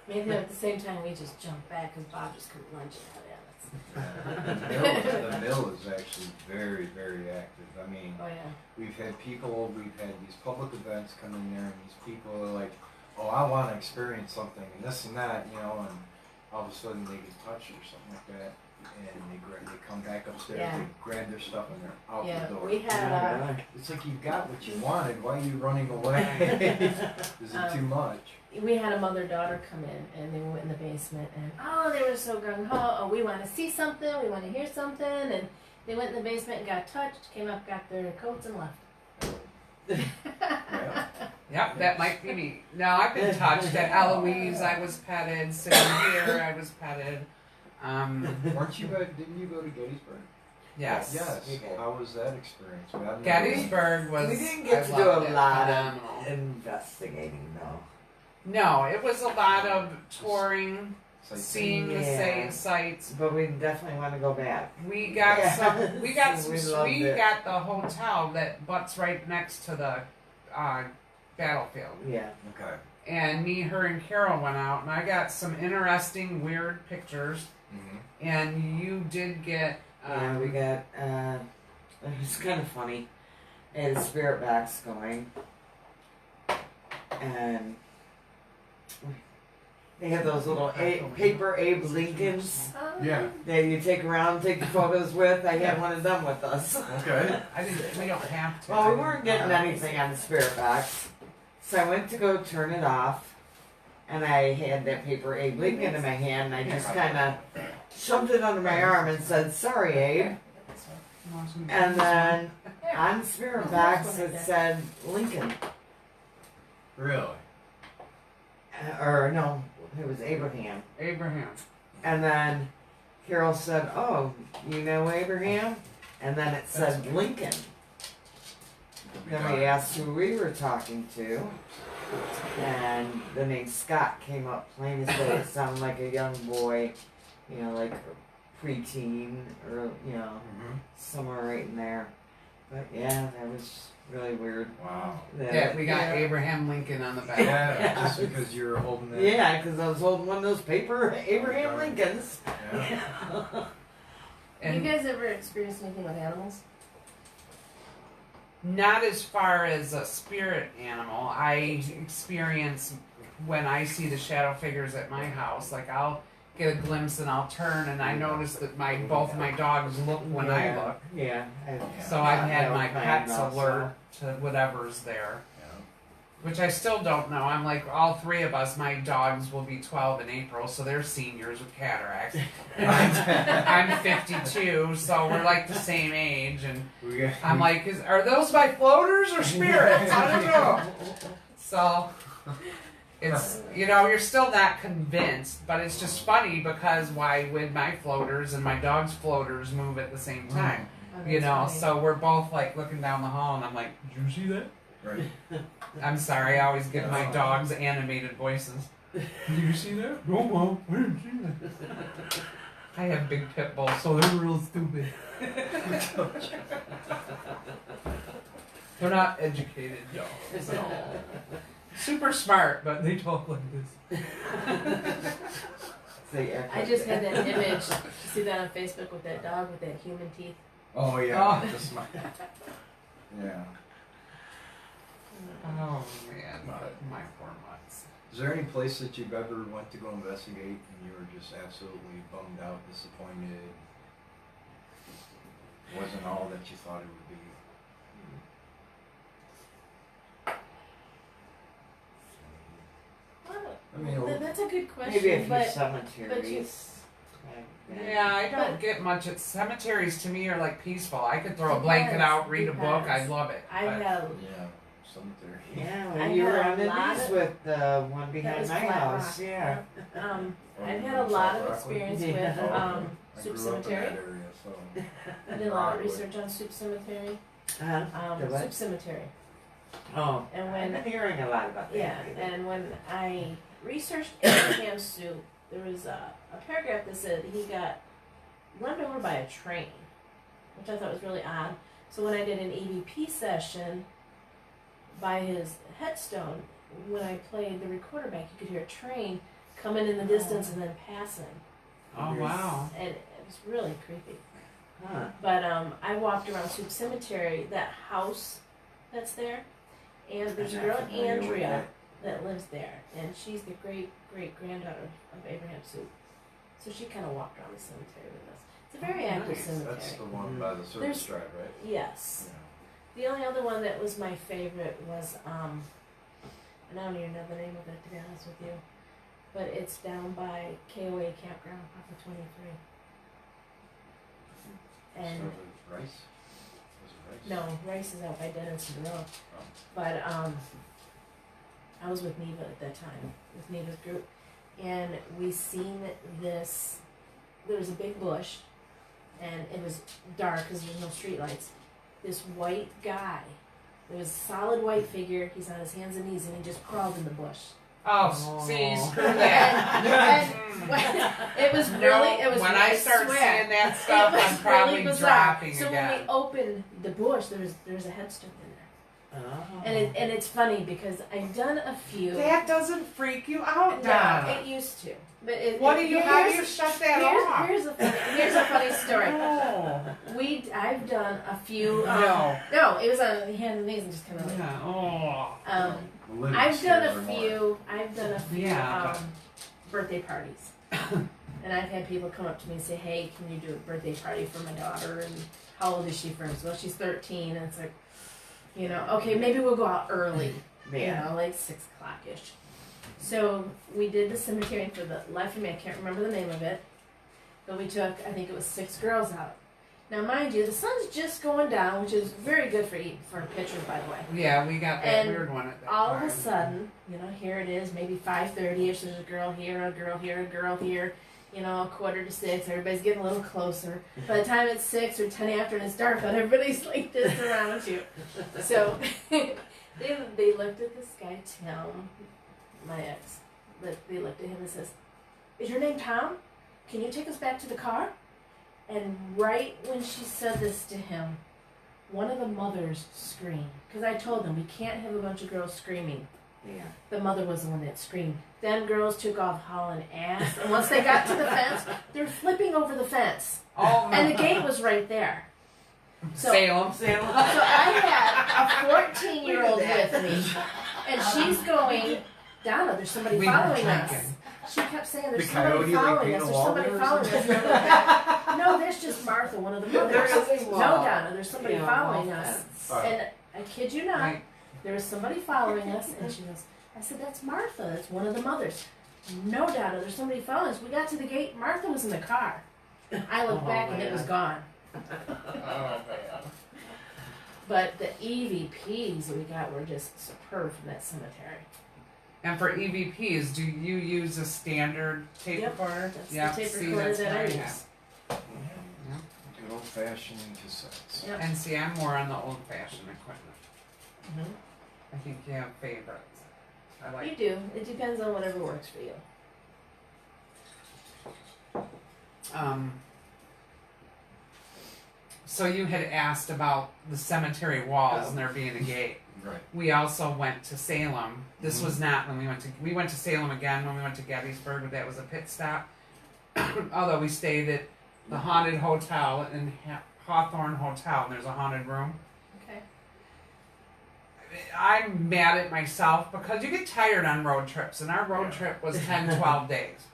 Me and him at the same time, we just jumped back because Bob just come lunging out at us. The mill is actually very, very active. I mean, Oh yeah. we've had these public events come in there, and these people are like, oh, I want to experience something, and this and that, you know, and all of a sudden they get touched or something like that, and they come back upstairs, Yeah. they grab their stuff, and they're out Yeah, the door. we had It's like you got what you wanted. Why are you running away? Is it too much? we had a mother-daughter come in, and they went in the basement, and they were so gung-ho. Oh, we want to see something, we want to hear something, and they went in the basement and got touched, came up, got their coats, and left. Yeah. Yep, that might be me. No, I've been touched. At Eloise, I was petted. Sitting here, I was petted. Didn't you go to Gettysburg? Yes. Yes. We did. How was that experience? Gettysburg was. We didn't get I to do loved a it. lot Phenomenal. of investigating, though. No, it was a lot of touring, Sightseeing. seeing the Yeah. sights. But we definitely want to go back. We got Yeah. some. We got some. We We, loved it. got the hotel that butts right next to the battlefield. Yeah. Okay. And me, her, and Carol went out, and I got some interesting, weird pictures. Mm-hmm. And you did get. Yeah, we got, it was kind of funny. They had a spirit box going. And they had those little paper Abe Lincolns Yeah. that you take around, take your photos with. I had one of them with us. Okay. I didn't. We don't have to. Well, we weren't getting anything on the spirit box. So I went to go turn it off. And I had that paper Abe Lincoln in my hand. And I just kind of shoved it under my arm and said, "Sorry, Abe." And then on the spirit box it said Lincoln. Really? Or no, it was Abraham. Abraham. And then Carol said, "Oh, you know Abraham?" And then it said Lincoln. Then we asked who we were talking to. And the name Scott came up plain as day. It sounded like a young boy, you know, like a preteen or, you know, Mm-hmm. somewhere right in there. But yeah, that was really weird. Wow. Yeah, we got yeah. Abraham Lincoln on the back. Yeah, just because you were holding that. Yeah, because I was holding one of those paper Abraham Lincolns. Yeah. Have And you guys ever experienced anything with animals? not as far as a spirit animal. I experience when I see the shadow figures at my house. Like I'll get a glimpse and I'll turn and I notice that both my dogs look when I look. Yeah. So I've had my that was pets mine also. alert to whatever's there. Yeah. Which I still don't know. I'm like, all three of us, my dogs will be 12 in April, so they're seniors with cataracts. I'm 52, so we're like the same age. And I'm like, are those my floaters or spirits? I don't know. So it's, you know, you're still not convinced, but it's just funny because why would my floaters and my dog's floaters move at the same time? Oh, You that's know, funny. so we're both like looking down the hall and I'm like, did you see that? Right. I'm sorry, I always give my dogs animated voices. Did you see that? No, Mom, I didn't see that. I have big pit bulls, so they're real stupid. They're not educated dogs at all. Super smart, but they talk like this. I just had that image. Did you see that on Facebook with that dog with that human teeth? Oh yeah. Oh. Just yeah. Oh man, my poor mutts. Is there any place that you've ever went to go investigate and you were just absolutely bummed out, disappointed? Wasn't all that you thought it would be? I mean, That's a good question. Maybe a few but cemeteries. Yeah, I don't get much. Cemeteries to me are like peaceful. I could throw a blanket out, read a book. I'd love it. I but- have yeah. cemetery. Yeah, I well, you were had on a the lot news of- with the one That behind was my Flat house. Rock. Yeah. I've had a lot of experience with Yeah. I Soup grew up in Cemetery. that area, so. I did a lot of Broadway. research on Soup Cemetery. The what? Soup Cemetery. Oh, And I've when been hearing a lot about that. Yeah, lately. and when I researched Abraham Soup, there was a paragraph that said he got run over by a train, which I thought was really odd. So when I did an EVP session by his headstone, when I played the recorder back, you could hear a train coming in the distance and then passing. Oh wow. And it was really creepy. Huh. But I walked around Soup Cemetery, that house that's there, and there's a I'm girl, not familiar with Andrea, that lives there, and she's the great granddaughter of Abraham Soup. So she kind of walked around the cemetery with us. It's a very active nice. cemetery. That's the one by the There's- service drive, right? Yes. Yeah. The only other one that was my favorite was and I don't even know the name of it, to be honest with you, but it's down by KOA Campground off of 23. And Started with Rice? Was it Rice? no, Rice is out by Denison Road. Oh. But I was with Neva at that time, with Neva's group, and we seen this. There was a big bush, and it was dark because there was no street lights. This white guy, there was a solid white figure. He's on his hands and knees, and he just crawled in the bush. Oh, see, Oh. screw that. It was really, it was. When I start swear, seeing that stuff, it was I'm probably really bizarre. dropping So again. when we opened the bush, there's a headstone in there. Oh. And it's funny because I've done a few. That doesn't freak you out, No, Donna. it used to. But it, What it, do you? here's- How do you shut that off? Here's a funny story. Oh. I've done a few. No. No, it was on the hands and knees and just kind of like. Yeah. Oh. The living I've done scares a her more. few. I've done a few Yeah, birthday parties, and I've had people come up to me and say, "Hey, can you do a birthday party for my daughter?" And how old is she first? Well, she's 13, and it's like, okay, maybe we'll go out early. Yeah. Like 6 o'clock ish. So we did the cemetery, and for the life of me, I can't remember the name of it, but we took, I think it was 6 girls out. Now, mind you, the sun's just going down, which is very good for pictures, by the way. Yeah, we got that And weird one at that All time. of a sudden, here it is, maybe 5:30ish. There's a girl here, a girl here, a girl here. 5:45. Everybody's getting a little closer. By the time it's 6 or 10 after and it's dark out, everybody's like this around you. So they looked at this guy, Tim, my ex. They looked at him and says, "Is your name Tom? Can you take us back to the car?" And right when she said this to him, one of the mothers screamed. Because I told them, we can't have a bunch of girls screaming. Yeah. The mother was the one that screamed. Then girls took off hauling ass. And once they got to the fence, they're flipping over the fence. Oh, And the gate was right there. So Salem. so I had a 14-year-old with me. And she's going, "Donna, there's somebody We were following us." drinking. She kept saying, "There's The somebody coyote, like, following being us. a There's somebody Walter or following us." something? And I'm like, "No, that's just Martha, one of the mothers." There is a No, wall. Donna, there's somebody Yeah, following wall us. fence. And I kid you not, Right. there was somebody following us, and she goes, I said, "That's Martha. That's one of the mothers." "No, Donna, there's somebody following us." We got to the gate. Martha was in the car. I looked Oh, back, and it man. was gone. Oh, man. But the EVPs that we got were just superb from that cemetery. And for EVPs, do you use a standard tape Yep, recorder? That's Yep, the tape see, recorder that's that I what use. have. Yeah. Good old fashioned cassettes. Yep. And see, I'm more on the old-fashioned equipment. Mhm. I think you have favorites. I You like. do. It depends on whatever works for you. So you had asked about the cemetery walls and there being a gate. Right. We also went to Salem. This Mhm. was not when we went to Salem again when we went to Gettysburg, but that was a pit stop. Although we stayed at the haunted hotel in Hawthorne Hotel, and there's a haunted room. Okay. I'm mad at myself because you get tired on road trips, and our road trip was 10, 12 days.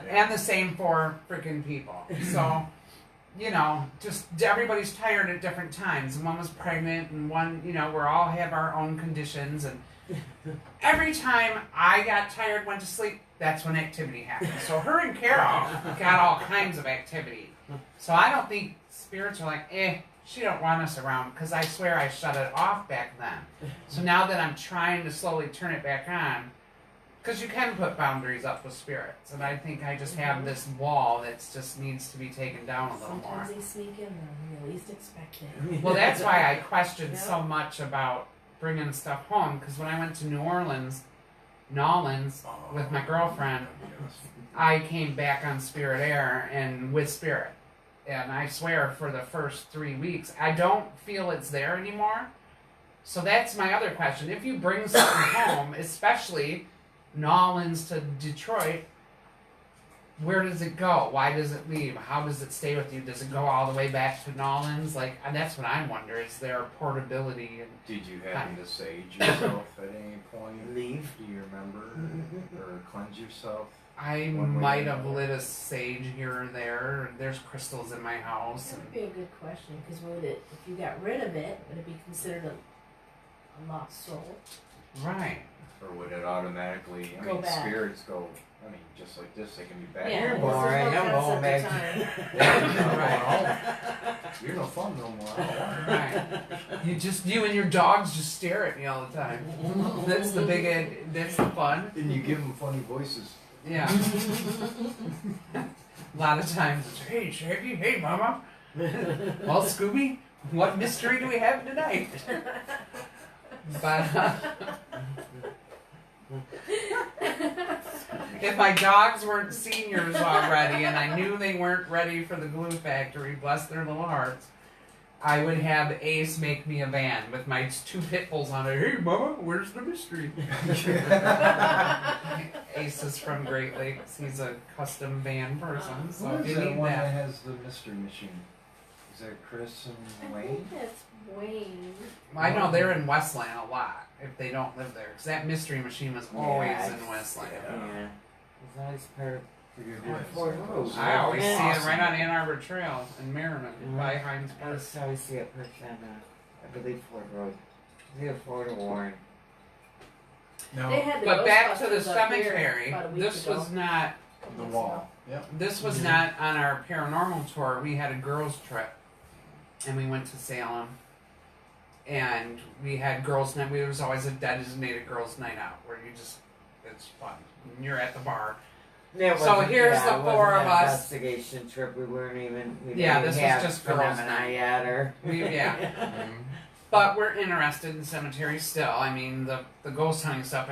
And the same for freaking people. So, just everybody's tired at different times. And one was pregnant, and one, we're all have our own conditions. And every time I got tired, went to sleep, that's when activity happened. So her and Carol got all kinds of activity. So I don't think spirits are like, she don't want us around because I swear I shut it off back then. So now that I'm trying to slowly turn it back on, because you can put boundaries up with spirits, and I think I just have this wall that just needs to be taken down a little more. Sometimes they sneak in when you least expect it. Well, that's why I questioned Yeah. so much about bringing stuff home, because when I went to New Orleans, Nolans, with my girlfriend, I came back on Spirit Air and with Spirit. And I swear for the first 3 weeks, I don't feel it's there anymore. So that's my other question. If you bring something home, especially Nolans to Detroit, where does it go? Why does it leave? How does it stay with you? Does it go all the way back to Nolans? Like, and that's what I'm wondering. Is there portability? And Did you happen to sage yourself at any point? Leave. Do you remember? Or cleanse yourself? I One way might or have another. lit a sage here or there. There's crystals in my house. That would be a good question, because would it, if you got rid of it, would it be considered a lost soul? Right. Or would it automatically, I Go mean, back. spirits go, I mean, just like this, they can be back. Yeah, You're there's boring. no I'm going concept of back. time. Right. You're no fun no more. I don't want Right. You and your dogs just stare at me all the time. That's the that's the fun. it. And you give them funny voices. Yeah. A lot of times it's, hey, Shaggy, hey, Mama. Well, Scooby, what mystery do we have tonight? But if my dogs weren't seniors already and I knew they weren't ready for the glue factory, bless their little hearts, I would have Ace make me a van with my 2 pit bulls on it. Hey, Mama, where's the mystery? Ace is from Great Lakes. He's a custom van person. So What if is you that need one that that. has the mystery machine? Is that Chris and I Wayne? think that's Wayne. I know they're in Westland a lot if they don't live there. Because that mystery machine was always Yeah, in Westland. Yeah. It's always part of Figured Or it Fort was- Rose. I always see it Awesome. right on Ann Arbor Trail in Merriman by Heinz I Park. used to always see it perched on, I believe, Ford Road. Either Ford or Warren. No, They had the But back to the Ghostbusters up here cemetery. about a week This ago. was not. the wall. Yep. This was not on our paranormal tour. We had a girls' trip, and we went to Salem, and we had girls' night. There was always a designated girls' night out where it's fun. You're at the bar. It So wasn't- here's yeah, the it four wasn't of an us. Investigation trip. We weren't even. We Yeah, didn't this was have just girls' phenomena night. yet, or. Yeah. But we're interested in cemeteries still. I mean, the ghost hunting stuff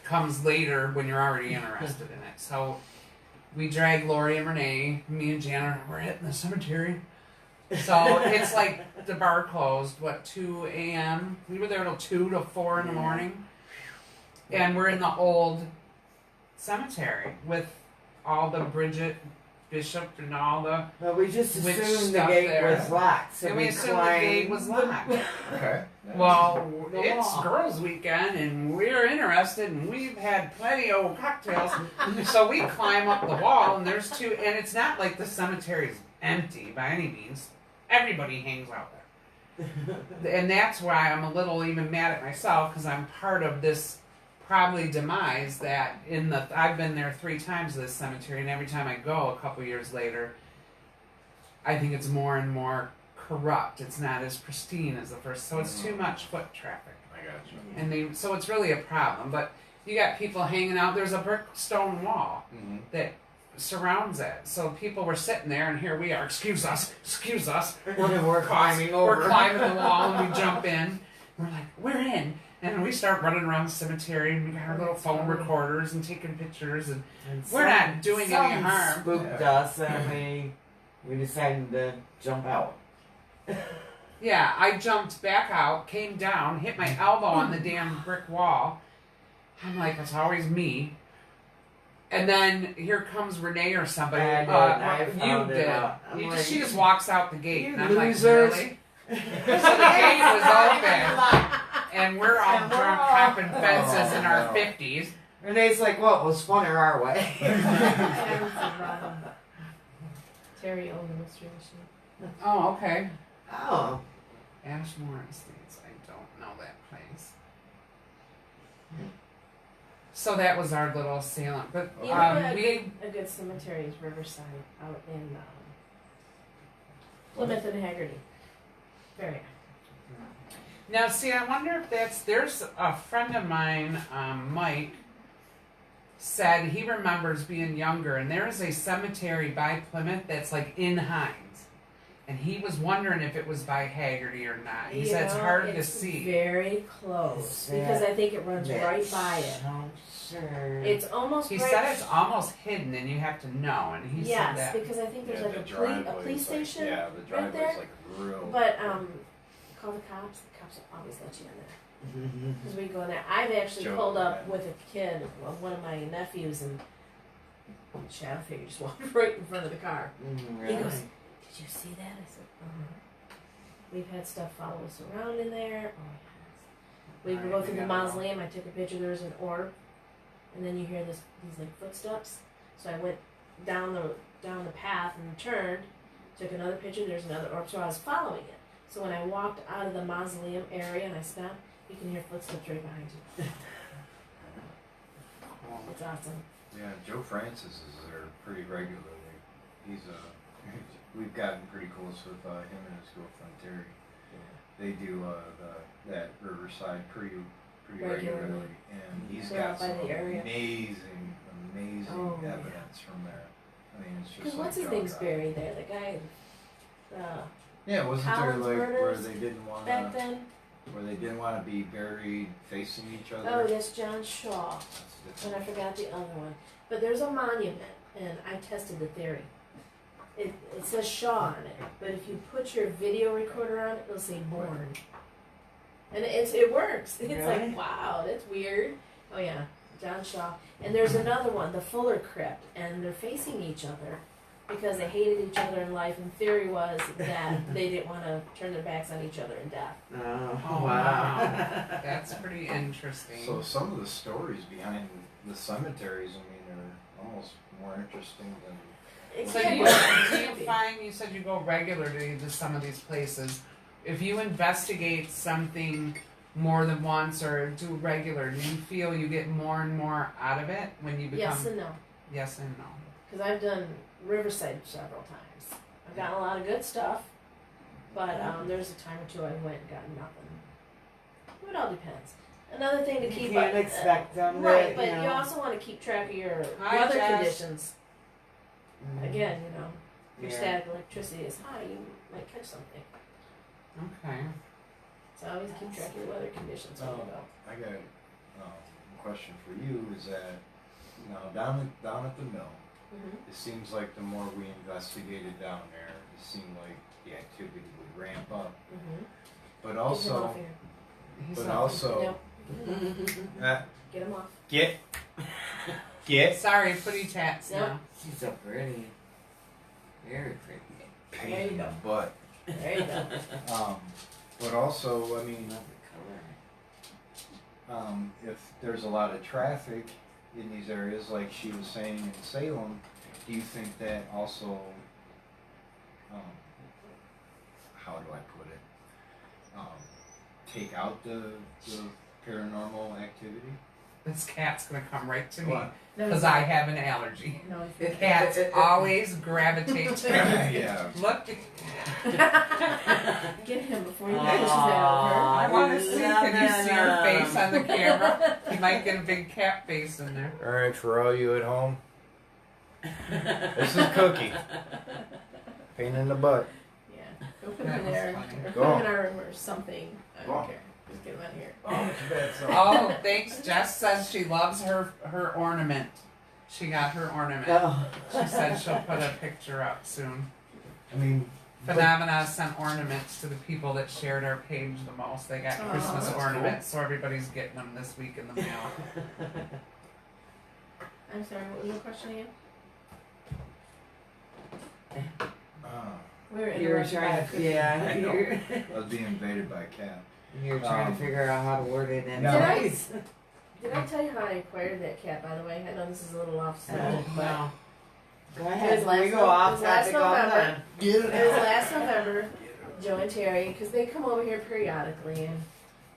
comes later when you're already interested in it. So we drag Lori and Renee, me and Jana, we're hitting the cemetery. So it's like the bar closed, 2 a.m.? We were there till 2 to 4 in the morning. And we're in the old cemetery with all the Bridget Bishop and all the... But we just Which assumed the stuff gate there? was locked, so And we we assumed the climbed. gate was locked. Okay. Well, The it's wall. girls' weekend, and we're interested, and we've had plenty of cocktails. So we climb up the wall, and there's 2, and it's not like the cemetery is empty by any means. Everybody hangs out there, and that's why I'm a little even mad at myself because I'm part of this probably demise that I've been there 3 times this cemetery, and every time I go, a couple years later, I think it's more and more corrupt. It's not as pristine as the first, so it's too much foot traffic, I got you. and so it's really a problem. But you got people hanging out. There's a brick stone wall Mm-hmm. that surrounds it, so people were sitting there, and here we are. Excuse us. We're climbing over. We're climbing the wall, and we jump in. We're like, we're in. And we start running around the cemetery, and we got our little phone recorders and taking pictures, and we're not doing any harm. Spooked us, and we decided to jump out. Yeah, I jumped back out, came down, hit my elbow on the damn brick wall. I'm like, it's always me. And then here comes Renee or somebody. I did. I you found it did. out. I'm like, She just walks out the gate, "You and I'm losers." like, really? So the gate was open, and we're all And we're drunk all- hopping fences in our Oh, no. 50s. Renee's like, well, it was funner our way. Terry owned the mystery machine. Oh, okay. Oh. Ashmore Estates. I don't know that place. So that was our little Salem. But You know, we a good cemetery is Riverside out in Plymouth and Haggerty. Very active. Now, see, I wonder if there's a friend of mine, Mike, said he remembers being younger, and there is a cemetery by Plymouth that's like in Hines. And he was wondering if it was by Haggerty or not. He said it's hard to see. Very close because I think it runs right by it. Sure. It's almost. He right said it's almost hidden, and you have to know. And he said that. because I think there's Yeah, like the a police driveway's station. Like, yeah, the driveway's there. like real. But call the cops. The cops will always let you in there because we go in there. I've actually Joke, pulled up man. with a kid, one of my nephews, and shadow figure just walked right in front of the car. Really? He goes, "Did you see that?" I said, We've had stuff follow us around in there. Oh, yes. We would go through the mausoleum. I took a picture. There was an orb, and then you hear these like footsteps. So I went down the path and turned, took another picture. There's another orb. So I was following it. So when I walked out of the mausoleum area and I stopped, you can hear footsteps right behind you. It's awesome. Yeah, Joe Francis is there pretty regularly. We've gotten pretty close with him and his girlfriend Terry. They do that Riverside pretty regularly, and he's They're got out by some the area. amazing Oh, yeah. evidence from there. I mean, it's Because just like what's his jaw name's dropping. buried there? The guy Yeah, wasn't there Collins like where murders they didn't want back to then. be buried facing each other? Oh, that's John Shaw. That's And I different. forgot the other one. But there's a monument, and I tested the theory. It says Shaw on it, but if you put your video recorder on it, it'll say born. And it works. It's Really? like, wow, that's weird. Oh yeah, John Shaw. And there's another one, the Fuller Crypt, and they're facing each other because they hated each other in life, and theory was that they didn't want to turn their backs on each other in death. Oh, Wow. That's pretty interesting. So some of the stories behind the cemeteries, I mean, are almost more interesting than. So Yeah, do yeah. you find, you said you go regularly to some of these places, if you investigate something more than once or do regular, do you feel you get more and more out of it when you become... Yes and no. Yes and no. Because I've done Riverside several times. I've gotten a lot of good stuff, but there's a time or two I went and got nothing. It all depends. Another thing to You keep can't expect them to, right, but you know. you also want to keep track of your Hi, weather Jess. conditions. Again, you know, if your Yeah. static electricity is high, you might catch something. Okay. So always keep track of your weather conditions when you go. I got a question for you. Is that down at the mill? Mm-hmm. It seems like the more we investigated down there, it seemed like the activity would ramp up. Mm-hmm. But Get him also, off here. He's but not- also, Get him off. get Sorry, footy tats Yep. now. She's so pretty. Very pretty. pain in the butt. There you go. But also, I mean, Love the color. if there's a lot of traffic in these areas, like she was saying in Salem, do you think that also, how do I put it, take out the paranormal activity? This cat's gonna come right to me What? No, because I have an allergy. no, The cats always gravitate to me. Yeah. Look, get him before he finishes that over. I want to see. Can you see her Loving face on the camera? You might get a big cat face in there. All right, for all you at home, this is Cookie. Pain in the butt. Yeah, go put That him in was there, funny. or Go put him on. in our room or something. I Go don't on. care. Just get him out of here. Oh, it's bad stuff. Oh, thanks. Jess says she loves her ornament. She got her ornament. Oh. She said she'll put a picture up soon. I mean, Phenomena sent ornaments to the people that shared our page the most. They got Oh, Christmas that's ornaments, so everybody's getting them this week in the mail. I'm sorry, what was your question again? We were You were interrupted by a trying to, cookie. yeah. I know. You're, I was being invaded by a cat. you're trying to figure out how to word it in. No. nice. Did I tell you how I acquired that cat, by the way? I know this is a little off Oh, subject, but No. Go It ahead. was last We go Nov- it off was last topic all the November. time. Get it was last November. Joe and Terry, because they come over here periodically, and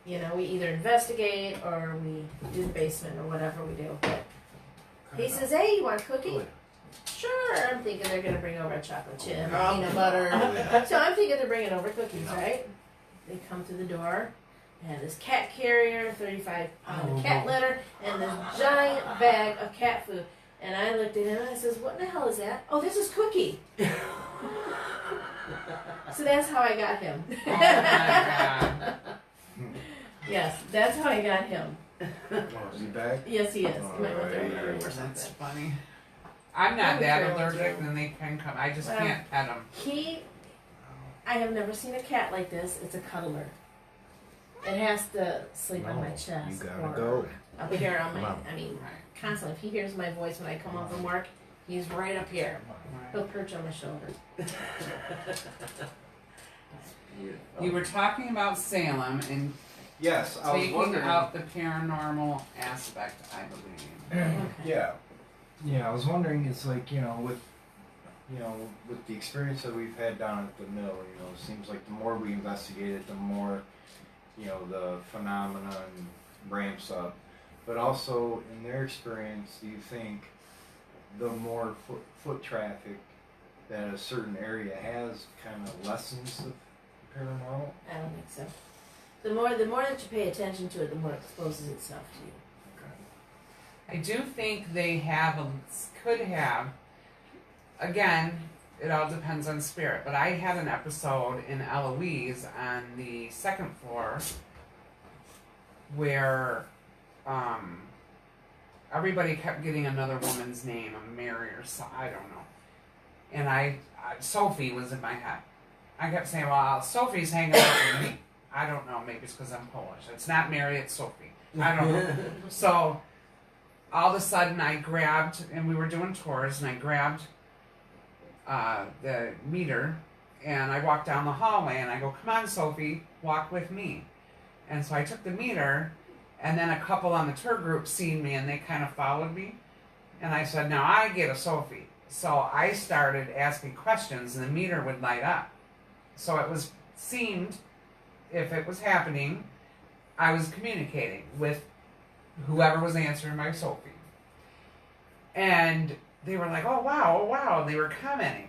you know, we either investigate or we do the basement or whatever we do. But he says, "Hey, you want a cookie?" Sure. I'm thinking they're gonna bring over a chocolate chip, Oh. peanut butter. So I'm thinking they're bringing over cookies, right? they come to the door. They had this cat carrier, 35-pound cat litter, and this giant bag of cat food. And I looked at him and I says, "What in the hell is that?" "Oh, this is Cookie." So that's how I got him. Oh my God. Yes, that's how I got him. Is he back? Yes, he is. He might want to Alright. throw it or That's something. funny. I'm not Probably that trail allergic, too. then they can come. I just Well, can't pet them. I have never seen a cat like this. It's a cuddler. It has to sleep on my No, chest. you gotta or go. up here on my, Mom. I mean, Right. constantly. If he hears my voice when I come home from work, he's right up here. He'll perch on my shoulder. Beautiful. You were talking about Salem and Yes, I was taking wondering. out the paranormal aspect, I believe. Okay. Yeah. Yeah, I was wondering, it's like, with the experience that we've had down at the mill, it seems like the more we investigate it, the more, the phenomenon ramps up. But also, in their experience, do you think the more foot traffic that a certain area has kind of lessens the paranormal? I don't think so. The more that you pay attention to it, the more it exposes itself to you. I do think they could have, again, it all depends on spirit, but I had an episode in Eloise on the second floor where everybody kept getting another woman's name, a Mary or so, I don't know. And Sophie was in my head. I kept saying, well, Sophie's hanging out with me. I don't know, maybe it's because I'm Polish. It's not Mary, it's Sophie. I don't know. So all of a sudden I grabbed, and we were doing tours, and I grabbed the meter, and I walked down the hallway, and I go, "Come on, Sophie, walk with me." And so I took the meter, and then a couple on the tour group seen me, and they kind of followed me. And I said, "Now I get a Sophie." So I started asking questions, and the meter would light up. So it seemed, if it was happening, I was communicating with whoever was answering my Sophie. And they were like, "Oh wow," they were commenting.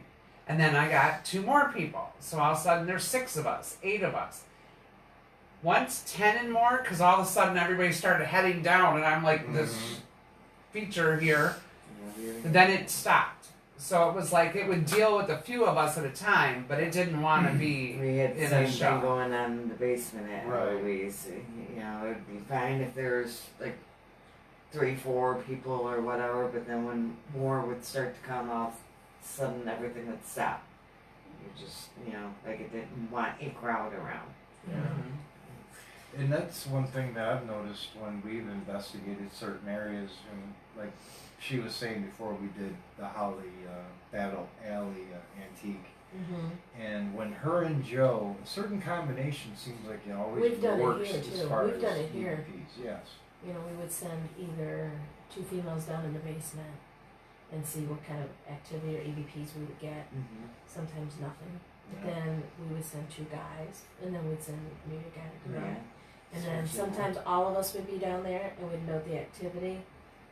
And then I got 2 more people. So all of a sudden there's 6 of us, 8 of us. Once 10 and more, because all of a sudden everybody started heading down, and I'm like this feature here. And then it stopped. So it was like it would deal with a few of us at a time, but it didn't want to be We had the in same a show. thing going on in the basement at Right. Eloise. It'd be fine if there's like 3, 4 people or whatever, but then when more would start to come off, sudden everything would stop. You just, like it didn't want a crowd around. And that's one thing that I've noticed when we've investigated certain areas, and like she was saying before, we did the Holly Battle Alley antique, and when her and Joe, a certain combination seems like it always We've done it works here, as too. far We've as done it here. EVPs, yes. We would send either 2 females down in the basement and see what kind of activity or EVPs we would get. Sometimes nothing. Yeah. Then we would send 2 guys, and then we'd send maybe a guy to come Yeah. out. And then sometimes all of us would be down there and we'd note the activity.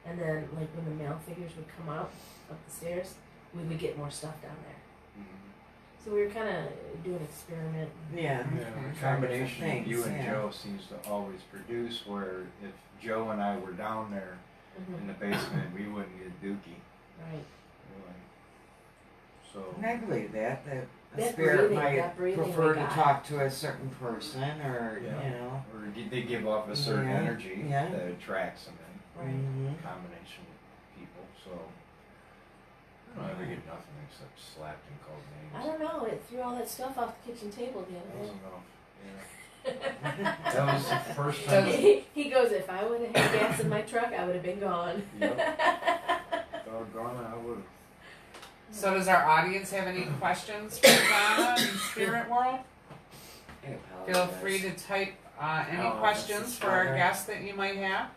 And then, like, when the male figures would come out up the stairs, we would get more stuff down there. So we were kind of doing an experiment. Yeah. The combination of Things, you and yeah. Joe seems to always produce where if Joe and I were down there in the basement, we wouldn't get dookie. Right. Really. So, And I believe that a That spirit breathing- might that breathing prefer we to got. talk to a certain person, or Yeah. or they give off a certain Yeah. energy Yeah. that attracts them in. Right. Combination of people. So, I don't ever get nothing except slapped and called names. I don't know. It threw all that stuff off the kitchen table the That other wasn't enough. Yeah. That was the first day. time. He goes, "If I would have had gas in my truck, I would have been gone." Doggone it, I would have. So does our audience have any questions for Donna in Spirit World? Feel free to type any Oh, questions this is for our better. guests that you might have.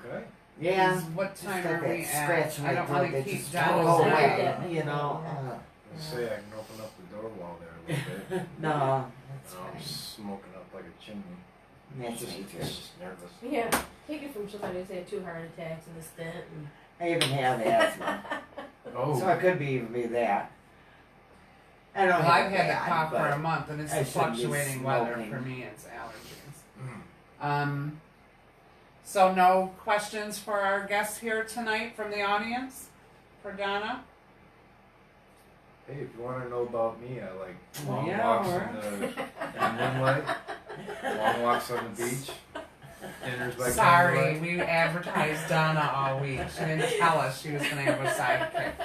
Okay. Yeah. What time Just are got we that at? scratch in I my don't throat want to that keep just Donna won't go Sorry. away, Yeah. you know. Let's say I can open up the door wall there a little bit. No, that's I'm fine. smoking up like a chimney. That's Just, me too. just nervous. Yeah, take it from somebody who's had 2 heart attacks and a stent. I even have asthma, Oh. so it could be even be that. I don't Well, have I've had bad, the cough for but a month, and it's I the shouldn't be fluctuating weather. smoking. For me, it's allergies. Mm. So no questions for our guests here tonight from the audience for Donna? Hey, if you want to know about me, I like long Yeah, walks or- in moonlight, long walks on the beach, dinners by Sorry, candlelight. we advertised Donna all week. She didn't tell us she was going to have a sidekick.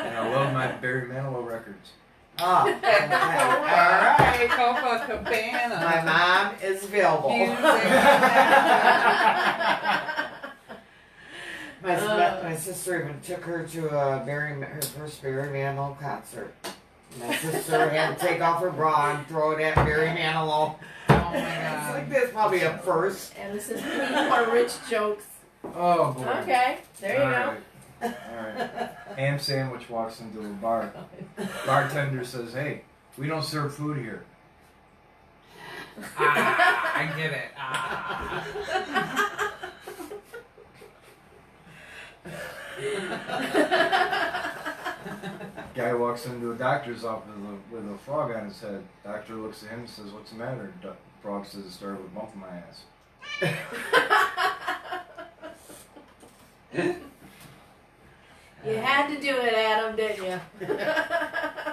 And I love my Barry Manilow records. Oh, okay. All right. Copacabana. My mom is available. My sister even took her to her first Barry Manilow concert. My sister had to take off her bra and throw it at Barry Manilow. Oh my It's god. like this, probably a first. And this is more rich jokes. Oh boy. Okay, there you go. Alright. Ham sandwich walks into a bar. Bartender says, "Hey, we don't serve food here." I get it. Guy walks into a doctor's office with a frog on his head. Doctor looks at him and says, "What's the matter?" Frog says, "It started with a bump in my ass." You had to do it, Adam, didn't you?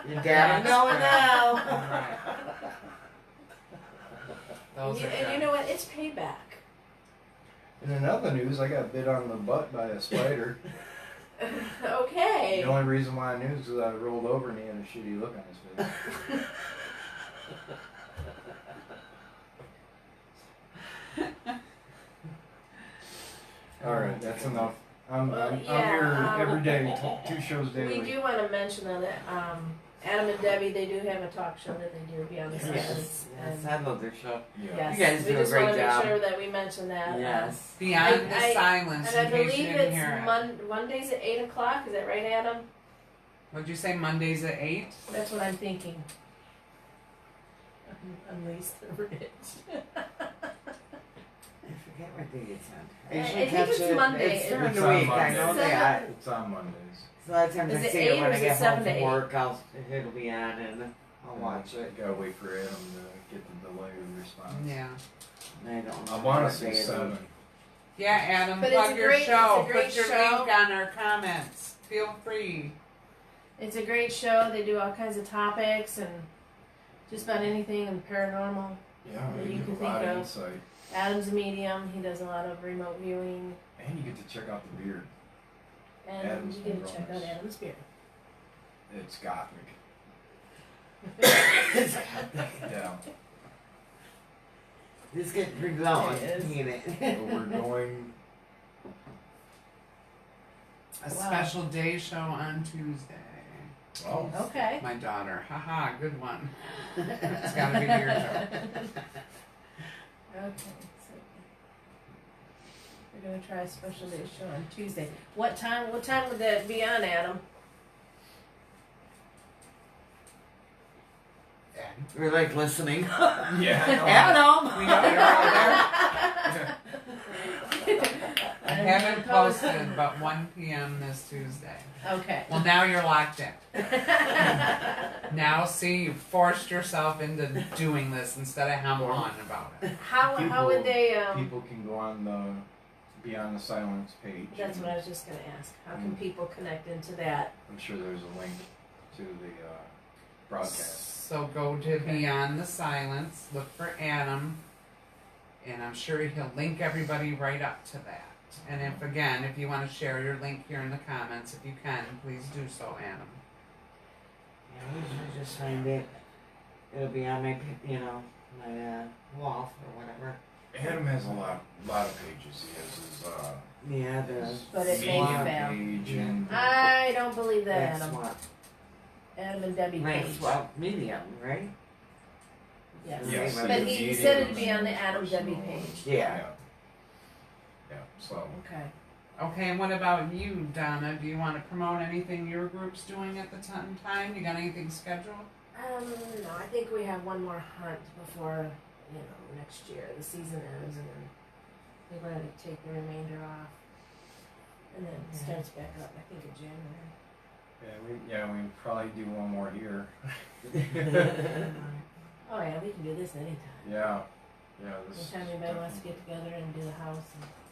You gotta know it now. Right. Those are And you know what? It's payback. And in other news, I got bit on the butt by a spider. Okay. The only reason why I knew is because I rolled over and he had a shitty look on his face. Alright, that's enough. I'm here every day, 2 shows daily. We do want to mention though that Adam and Debbie, they do have a talk show that they do Beyond the Silence. Yes, I love their show. Yeah. Yes, You guys we do a just great want to job. make sure that we mention that. Yes. Beyond the I- silence, And I in case you believe didn't hear it's it. Mondays at 8 o'clock. Is that right, Adam? What'd you say, Mondays at 8? That's what I'm thinking. I'm least rich. I forget what day it's on. I usually think catch it's it. Monday. It's during It's the on week. I know Monday. that. It's on Mondays. So a lot of times Is I it see 8 it when or I is it get 7 home to from 8? work. It'll be on and I'll watch it. Gotta wait for Adam to get the delay of response. Yeah. I don't. I know want what to say day it is. 7. Yeah, Adam, But it's plug a your great- show. it's a great Put your show. link on our comments. Feel free. It's a great show. They do all kinds of topics and just about anything in paranormal. Yeah, That you you give can a lot think of of. insight. Adam's a medium. He does a lot of remote viewing. And you get to check out the beard. And Adam's you get to check Wellness. out Adam's beard. It's gothic. Yeah. It's getting pretty long. It is. Ain't it? So we're going. A Wow. special day show on Tuesday. Oh. Okay. My daughter. Haha, good one. It's gotta be your joke. Okay. So we're gonna try a special day show on Tuesday. What time? What time would that be on, Adam? We're like listening. Yeah. Adam. We know you're out there. I haven't posted, but 1 p.m. this Tuesday. Okay. Well, now you're locked in. Now, see, you forced yourself into doing this instead of hemming on about it. How would they? People can go on the Beyond the Silence page. That's what I was just gonna ask. How can people connect into that? I'm sure there's a link to the broadcast. So go to Beyond the Silence, look for Adam, and I'm sure he'll link everybody right up to that. And if you want to share your link here in the comments, if you can, please do so, Adam. Yeah, I usually just find it. It'll be on my, my wall or whatever. Adam has a lot of pages. He has his Yeah, the. But it media may fail. page and I don't believe that, That's Adam. what. Adam and Debbie Nice. page. Well, medium, right? Yes. Yes, But But the he media said it'd was be on the Adam personal. Debbie page. Yeah. Yeah. So Okay. Okay, and what about you, Donna? Do you want to promote anything your group's doing at the time? You got anything scheduled? No, I think we have one more hunt before, next year. The season ends and then we're going to take the remainder off. And then it starts back up, I think, in January. we probably do one more here. Oh yeah, we can do this anytime. Yeah. This Anytime anybody wants to get together and do the house.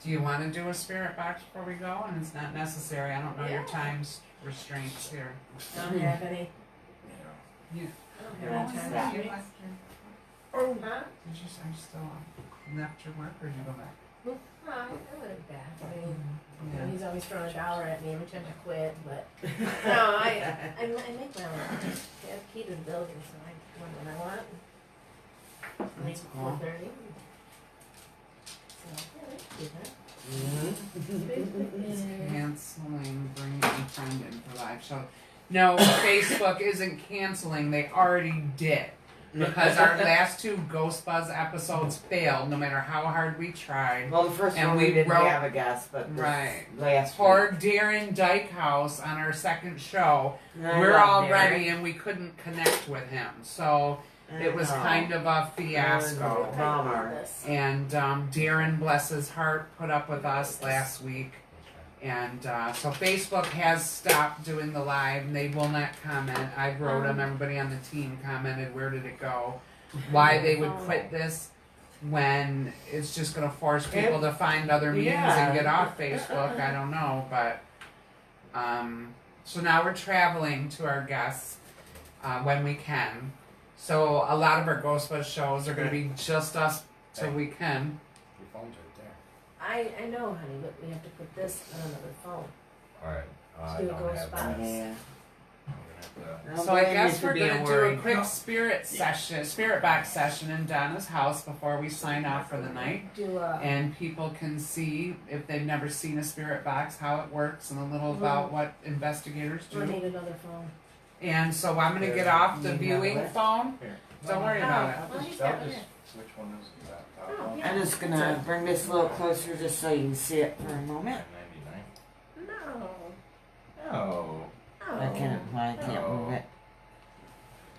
Do you want to do a spirit box before we go? And it's not necessary. I don't know your Yeah. times restraints here. I don't have any. Yeah. I don't have any time You restraints. left your, Oh, huh? are you still left your work or did you go back? Well, I would have back. I mean, Yeah. he's always throwing $1 at me every time I quit, but no, I make my own. I have a key to the building, so I come when I want. Leave at cool. 4:30. So yeah, we can do that. Canceling, bring a friend in for live show. No, Facebook isn't canceling. They already did. Because our last 2 Ghost Buzz episodes failed, no matter how hard we tried. Well, the first And one we we didn't wrote- have a guest, but this Right. last Poor Darren Dykehouse on our second show. week. I We're love all Darren. ready and we couldn't connect with him. So it was kind of a fiasco. Bummer. And Darren, bless his heart, put up with us last week. And so Facebook has stopped doing the live, and they will not comment. I wrote them. Everybody on the team commented, where did it go? Why they would quit this when it's just going to force people to find other means and get off Facebook. I don't know. But so now we're traveling to our guests when we can. So a lot of our Ghost Buzz shows are going to be just us till we can. Your phone's right there. I know, honey, but we have to put this on another phone. Alright. Let's do a ghost box. Yeah. So I guess we're going gonna do a quick spirit box session in Donna's house before we sign off for the night. Do And people can see, if they've never seen a spirit box, how it works and a little about what investigators I do. need another phone. And so I'm gonna get off the viewing phone. Here. Don't worry about it. Well, he's I'll got one just there. which one is that? Oh, Top yeah. I'm just gonna bring this a little closer just so you can see it for a moment. $9.99. No. No. Oh. I can't move it.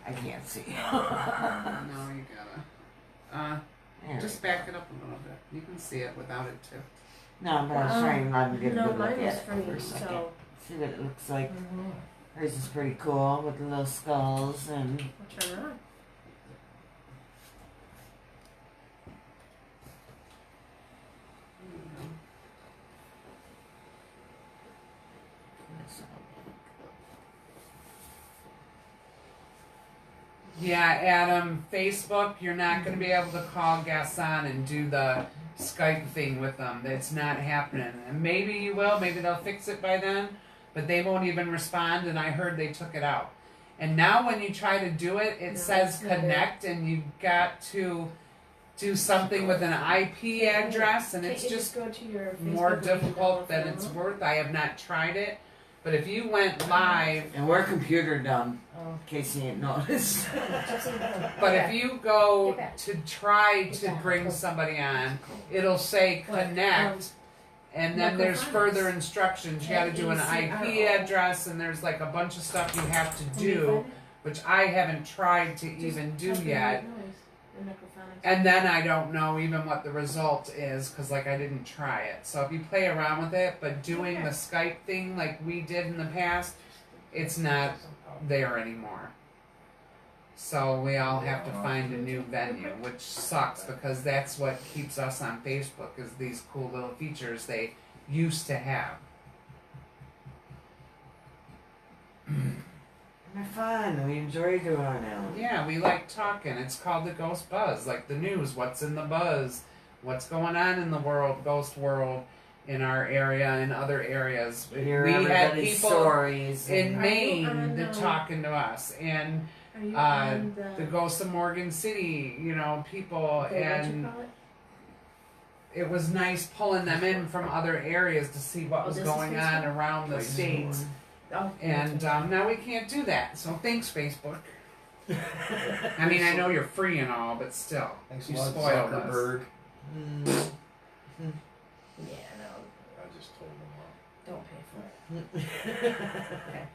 I can't see. No, you gotta. There Just we go. back it up a little bit. You can see it without it too. No, but I was trying to let him get a No, good look mine at was it for a free, second. so. See what it looks like. Mm-hmm. Hers is pretty cool with the little skulls and I'll turn it on. Yeah, Adam, Facebook, you're not going to be able to call guests on and do the Skype thing with them. It's not happening. And maybe you will, maybe they'll fix it by then, but they won't even respond, and I heard they took it out. And now when you try to do it, it No, says it's not connect, and you've got to do something with an IP address, and it's Can't you just go to your Facebook more and you can difficult than download it's them? worth. I have not tried it, but if you went live, and we're computer dumb, Oh. in case you ain't noticed. but Yeah. if you go Get back. to try Get to back. bring somebody on, it'll say What? connect, and then there's Microphones. further instructions. You got to do an IP MECRO. address, and there's like a bunch of stuff you have to Can you do, find it? which I haven't tried to Just even do type in yet. white noise, the microphonics. And then I don't know even what the result is because like I didn't try it. So if you play around with it, but doing the Skype thing like we did in the past, it's not there anymore. So we all have to find a new venue, which sucks because that's what keeps us on Facebook is these cool little features they used to have. They're fun. We enjoy doing them. Yeah, we like talking. It's called the Ghost Buzz, like the news. What's in the buzz? What's going on in the world, ghost world, in our area and other areas? Hear we had everybody's people stories. in Are you Maine on, that talking to us, and Are you uh, on the ghosts of Morgan City. You know, people, what you and call it? it was nice pulling them in from other areas to see what Oh, was this is going on Facebook? around the states. Oh, And now we can't do that. So thanks, Facebook. I mean, I know you're free and all, but still, Thanks a you lot, spoiled us. Zuckerberg. yeah, no, I just told him don't pay for it. Okay,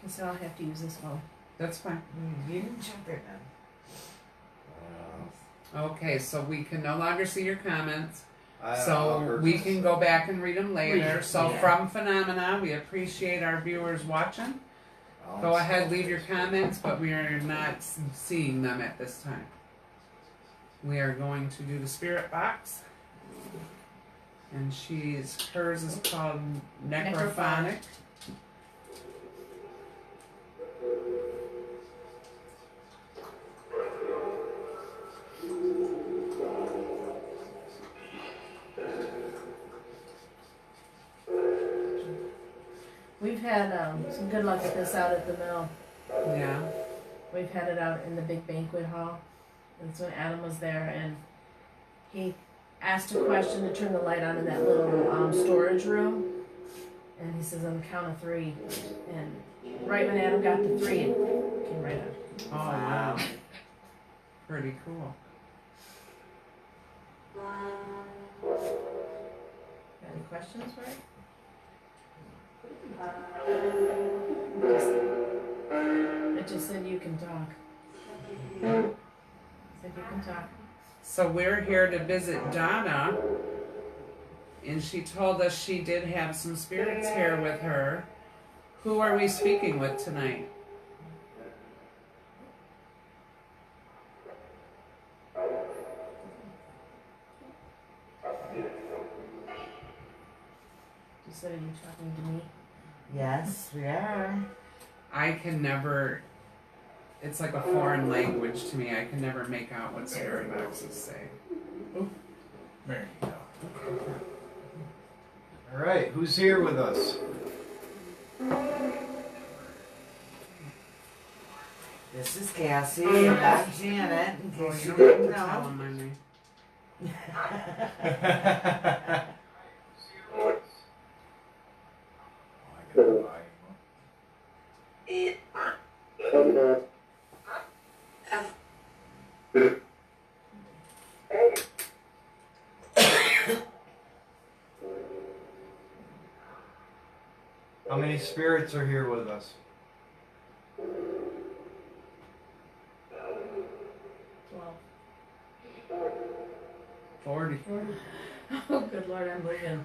so I'll have to use this one. That's fine. You can check it out. Okay, so we can no longer see your comments. I'll So we purchase can it. go back and read them later. Read, So yeah. from Phenomena, we appreciate our viewers watching. Go ahead, leave your comments, but we are not seeing them at this time. We are going to do the spirit box. And hers is called Necrophonic. We've had some good luck with this out at the mill. Yeah. We've had it out in the big banquet hall. That's when Adam was there, and he asked a question to turn the light on in that little storage room. And he says, on the count of 3. And right when Adam got to 3, it came right on. Oh, wow. Pretty cool. Got any questions for it? It just said you can talk. Said you can talk. So we're here to visit Donna, and she told us she did have some spirits here with her. Who are we speaking with tonight? You said, are you talking to me? Yes, we are. I can never, it's like a foreign language to me. I can never make out what spirit boxes say. There you go. All right, who's here with us? This is Cassie, and I'm Janet, in Oh, case you you don't have didn't to tell know. them my name. Oh, I got the volume up. How many spirits are here with us? 12. 40. Oh, good Lord, I'm moving.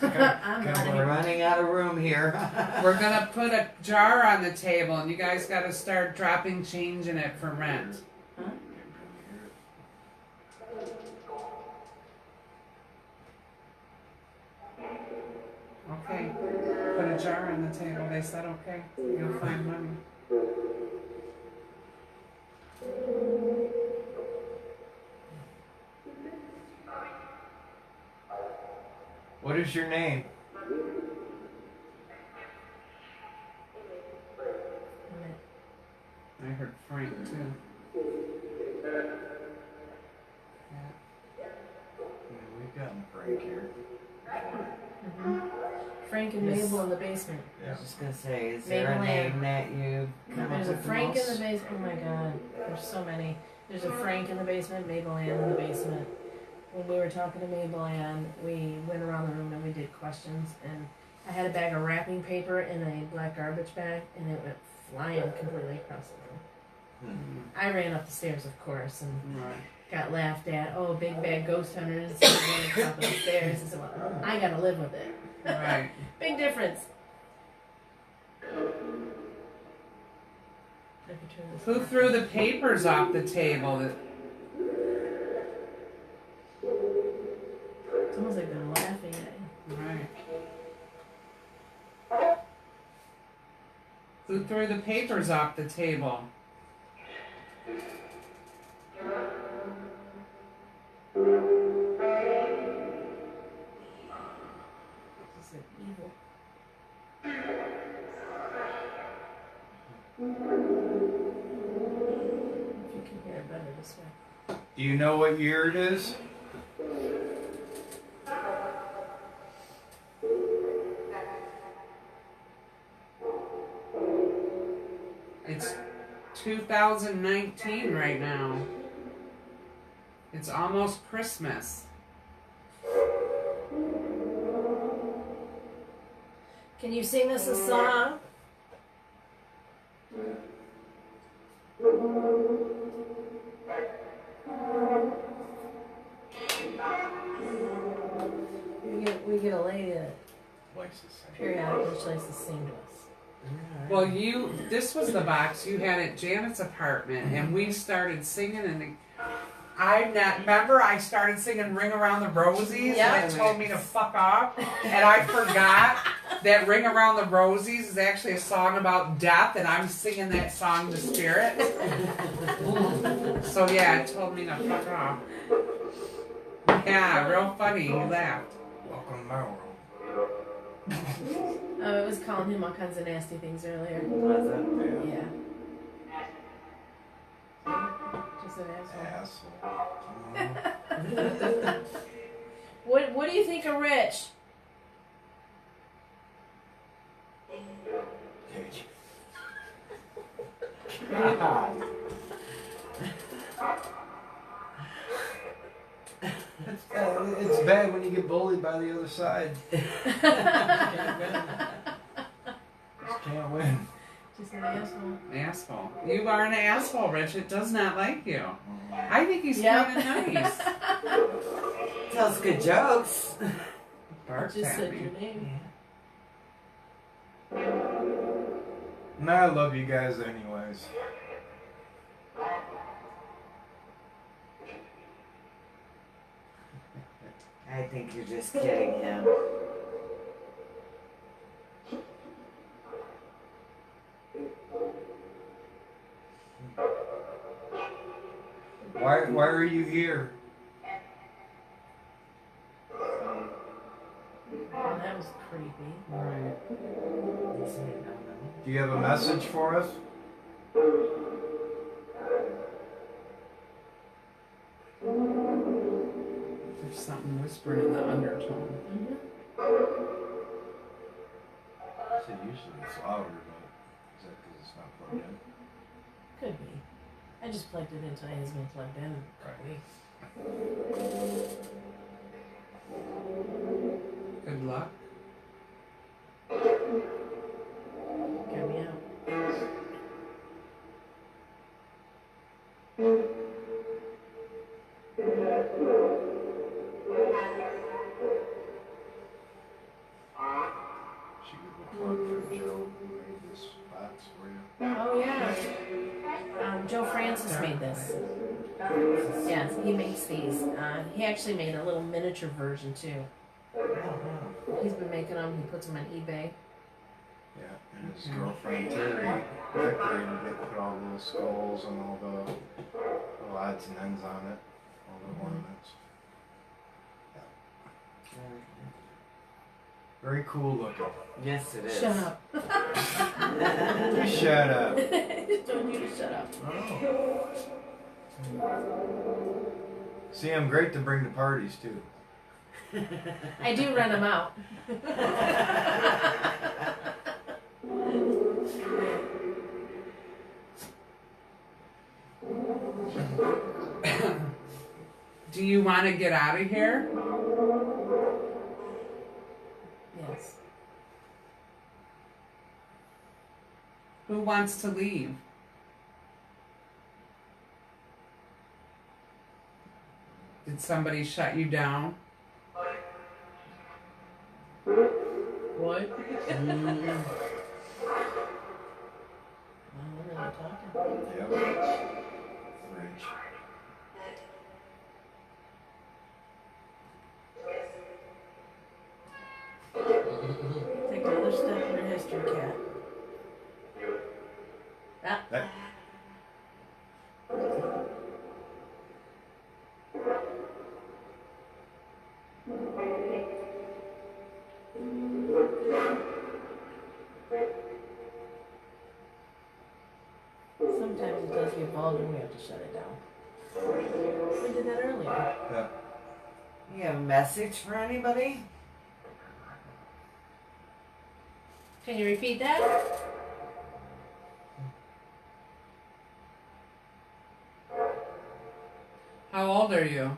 I'm We're running. running out of room here. We're gonna put a jar on the table, and you guys gotta start dropping change in it for rent. Huh? Okay. Put a jar on the table. They said okay. You'll find money. What is your name? I heard Frank too. Yeah, we've gotten Frank here. Frank and Yes. Mabel in the basement. I was just gonna say, is there a Mabel name Ann. that you come There's up a with Frank the in the most? basement. Oh my God, there's so many. There's a Frank in the basement, Mabel Ann in the basement. When we were talking to Mabel Ann, we went around the room and we did questions. And I had a bag of wrapping paper in a black garbage bag, and it went flying completely across the room. I ran up the stairs, of course, and Right. got laughed at. Oh, big bad ghost hunters sitting on the top of the stairs. I said, well, I gotta live with it. Right. Big difference. I could turn this Who off. threw the papers off the table? It's almost like they're laughing at you. Right. Who threw the papers off the table? This is evil. If you can hear it better this way. Do you know what year it is? It's 2019 right now. It's almost Christmas. Can you sing us a song? get a lady that Likes to sing. periodically she likes to sing to us. Well, this was the box you had at Janet's apartment, and we started singing, and remember I started singing Ring Around the Rosies, and it told me to fuck off, and I forgot that Ring Around the Rosies is actually a song about death, and I'm singing that song to Spirit. So yeah, it told me to fuck off. Yeah, real funny, he laughed. Welcome to my world. Oh, it was calling him all kinds of nasty things earlier. Was it? Yeah. Just an asshole. Asshole. What do you think of Rich? God. It's bad when you get bullied by the other side. Just can't win. Just an asshole. Asshole. You are an asshole, Rich. It does not like you. I think he's Yep. kind of nice. Tells good jokes. Barks Just at said me. your name. No, I love you guys anyways. I think you're just kidding him. Why are you here? Oh, that was creepy. Right. Do you have a message for us? There's something whispering in the undertone. Mm-hmm. So usually it's louder, but is that because it's not plugged in? Could be. I just plugged it until it has been plugged in for a week. Good luck. Get me out. She could go plug for Joe who made this box for you. Oh yeah. Joe Francis made this. Yes, he makes these. He actually made a little miniature version too. He's been making them. He puts them on eBay. Yeah, and his girlfriend Terry decorated it, put all the little skulls and all the little odds and ends on it, all the ornaments. Very cool looking. Yes, it is. Shut up. You shut up. Just told you to shut up. See, I'm great to bring to parties too. I do run them out. Do you want to get out of here? Yes. Who wants to leave? Did somebody shut you down? What? We're really talking. Yep. Fridge. Take another step in your history, cat. Ah. That, Sometimes it does get vulgar and we have to shut it down. We did that earlier. that, You have a message for anybody? Can you repeat that? How old are you?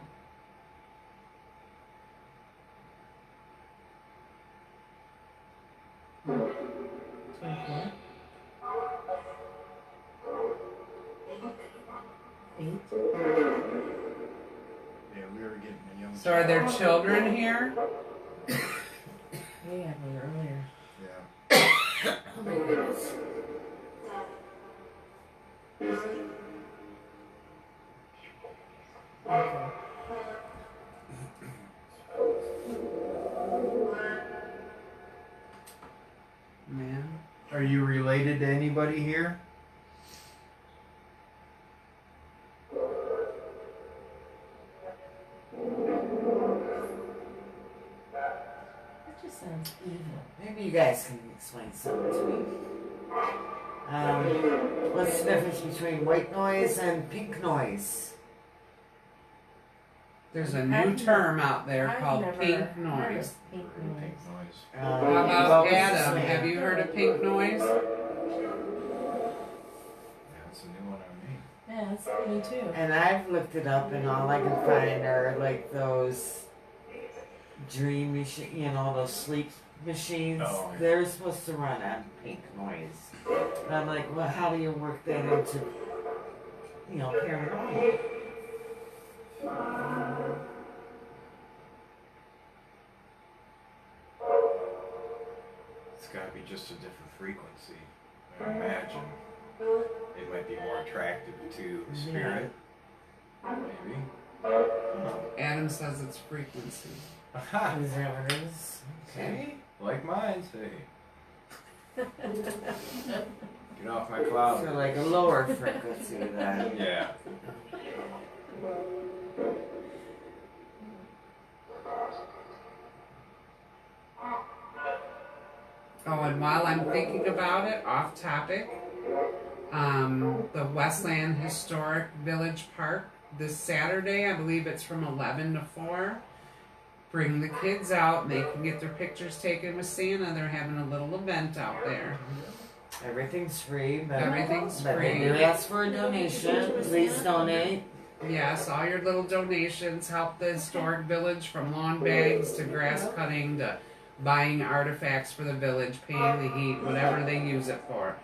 Eight. yeah, we were getting a young So are there children here? way I was earlier. Yeah. Oh my goodness. Okay. Man. Are you related to anybody here? That just sounds evil. Maybe you guys can explain something to me. What's the difference between white noise and pink noise? There's a I've new term out there I've called never pink heard noise. of pink Pink noise. noise. How what about was the Adam? same? Have you heard of pink noise? That's a new one on me. Yeah, that's me too. And I've looked it up, and all I can find are like those dream machine, those sleep machines. Oh, yeah. They're supposed to run on pink noise. And I'm like, well, how do you work that into, paranormal? It's got to be just a different frequency. I imagine it might be more attractive to the spirit. Maybe. Adam says it's frequency. Aha. Is that what it is? Okay. Like mine, say. Get off my cloud. So like a lower frequency then. Yeah. Oh, and while I'm thinking about it, off topic, the Westland Historic Village Park this Saturday, I believe it's from 11 to 4. Bring the kids out, they can get their pictures taken with Santa. They're having a little event out there. Everything's free, but Everything's but they free. do ask for a donation. Please donate. Yes, all your little donations help the historic village, from lawn bags to grass cutting to buying artifacts for the village, paying the heat, whatever they use it for.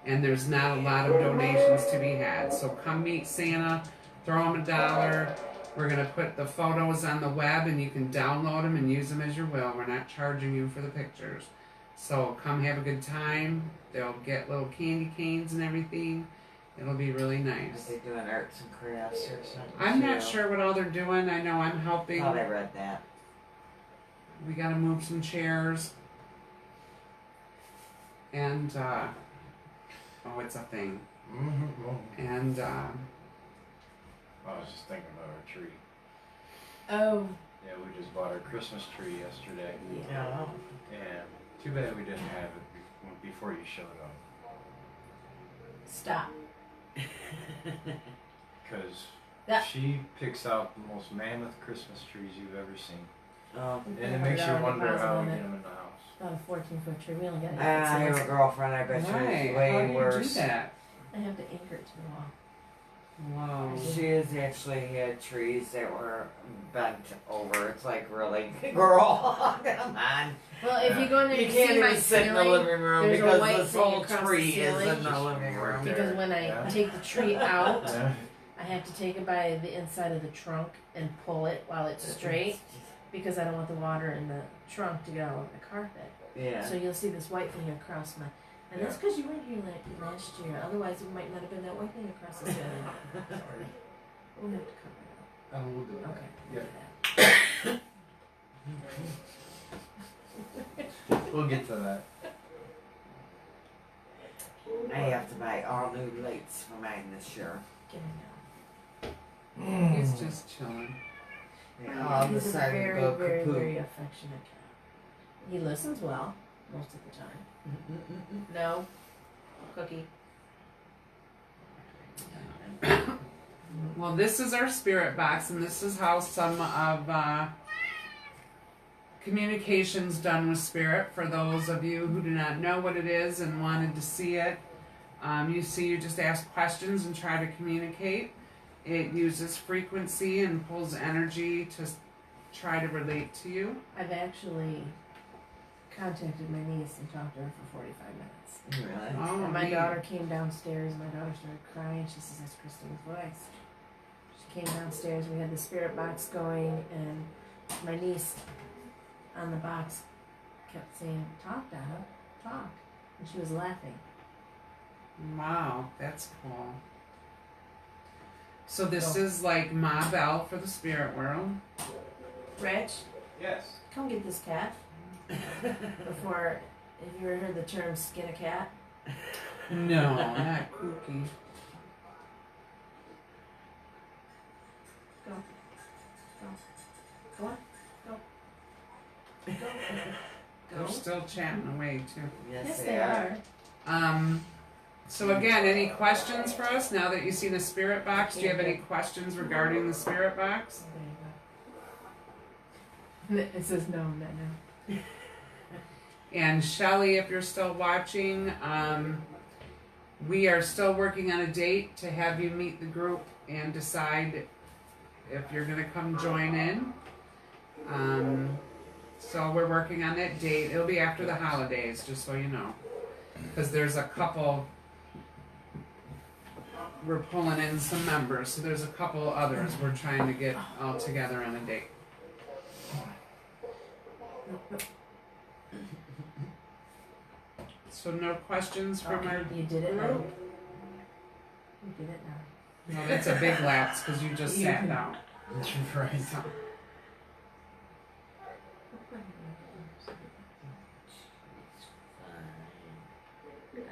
And there's not a lot of donations to be had. So come meet Santa, throw him $1. We're going to put the photos on the web and you can download them and use them as you will. We're not charging you for the pictures. So come have a good time. They'll get little candy canes and everything. It'll be really Are nice. they doing arts and crafts or something? I'm not too? sure what all they're doing. I know I'm I helping. thought I read that. We got to move some chairs. And, oh, it's a thing. Mm-hmm. And, I was just thinking about our tree. Oh, Yeah, we just bought our Christmas tree yesterday. Yeah. And too bad we didn't have it before you showed up. stop. Because Yeah. she picks out the most mammoth Christmas trees you've ever seen. Oh. And it makes you wonder how we get them in the house. About a 14-foot tree. We only got I have a 8 girlfriend, I bet right. she's How way do you worse. do that? I have to anchor it to the wall. Whoa. She has actually had trees that were bent over. It's like, really, girl, come on. Well, if you go in there, You you can't see my even sit in the ceiling. living room There's a because white this thing whole across the tree is ceiling. in the living room. Because when I Yeah. take the tree out, Yeah. I have to take it by the inside of the trunk and pull it while it's straight, because I don't want the water in the trunk to get all over the carpet. Yeah. So you'll see this white thing across my, and that's because you weren't here last year. Otherwise, it might not have been that white thing across the ceiling. Sorry. We'll have to cover it Oh, we'll do up. that. Okay. Yeah. We'll get to that. I have to buy all new lights for mine this year. Get him down. He's just chilling. They all He's a decided to very, go very, kaput. very affectionate cat. He listens well most of the time. No, Cookie. Well, this is our spirit box, and this is how some of communication's done with spirit. For those of you who do not know what it is and wanted to see it, you just ask questions and try to communicate. It uses frequency and pulls energy to try to relate to you. I've actually contacted my niece and talked to her for 45 minutes. Really? Oh, And my neat. daughter came downstairs. My daughter started crying. She says, "That's Christine's voice." She came downstairs. We had the spirit box going, and my niece on the box kept saying, "Talk, Donna, talk," and she was laughing. Wow, that's cool. So this Oh. is like Ma Bell for the spirit world. Rich, Yes. come get this cat. Before, have you ever heard the term "skin a cat"? No, not Cookie. Go. Go. Go on. Go. Go. They're Go. still chatting away too. Yes, they are. So again, any questions for us now that you've seen the spirit box? Do you have any questions regarding the spirit box? There you go. It says no, not now. And Shelly, if you're still watching, we are still working on a date to have you meet the group and decide if you're going to come join in. So we're working on that date. It'll be after the holidays, just so you know. Because there's a couple, we're pulling in some members, so there's a couple others we're trying to get all together on a date. So no questions from our You did it now. group? You did it now. No, that's a big lapse because you just sat down. That's right. So,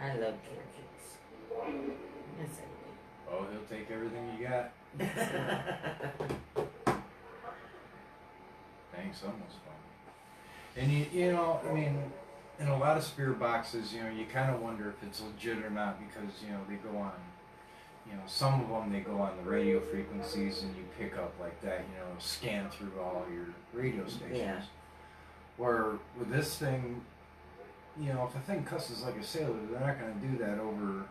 I love kitties. Yes, Oh, he'll take everything you got. Thanks, almost fun. And you know, I mean, in a lot of spirit boxes, you know, you kind of wonder if it's legit or not because you know they go on, you know, some of them they go on the radio frequencies and you pick up like that, you know, scan through all your radio stations. Yeah. Where with this thing, you know, if a thing cusses like a sailor, they're not going to do that over,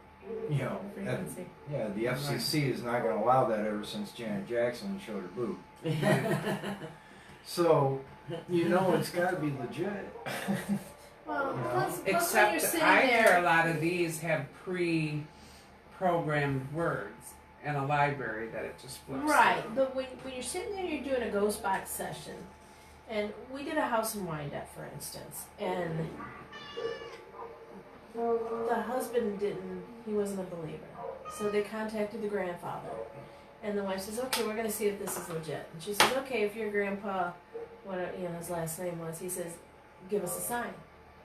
you know, Frequency. yeah, the FCC is not going to allow that ever since Janet Jackson showed her boob. So, you know, it's got to be legit. Well, Yeah. plus when you're except sitting I hear a there. lot of these have pre-programmed words in a library that it just flips. Right, through. but when you're sitting there and you're doing a ghost box session, and we did a house and wind up, for instance, and the husband he wasn't a believer. So they contacted the grandfather. And the wife says, "Okay, we're going to see if this is legit." And she says, "Okay, if your grandpa, his last name was," he says, "give us a sign.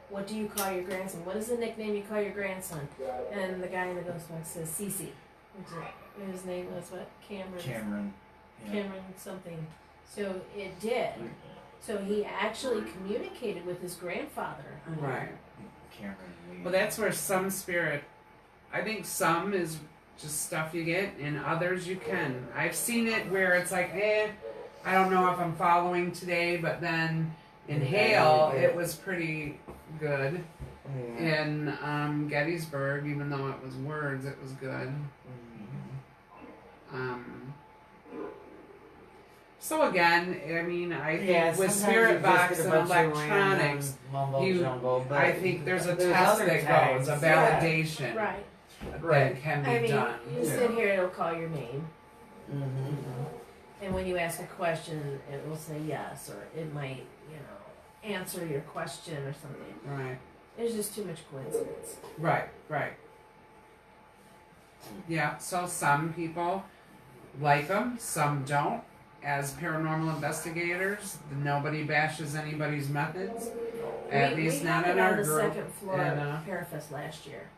What do you call your grandson? What is the nickname you call your grandson?" And the guy in the ghost box says, "Cece." His name was what? Cameron. Yeah. Cameron something. So it did. So he actually communicated with his grandfather. Right. Cameron Lee. Well, that's where some spirit, I think some is just stuff you get, and others you can. I've seen it where it's like, I don't know if I'm following today, but then in Hale, it was pretty good. Yeah. In Gettysburg, even though it was words, it was good. So again, I mean, I think with Spirit Box and electronics, I think there's a test that goes, a validation Right. that can be I mean, done. you sit here, it'll call your name. Mm-hmm. And when you ask a question, it will say yes, or it might, answer your question or something. Right, There's just too much coincidence. right. Yeah, so some people like them, some don't. As paranormal investigators, nobody bashes anybody's methods. At least not in our group. We group. had it on the second floor And, of Parafest last year,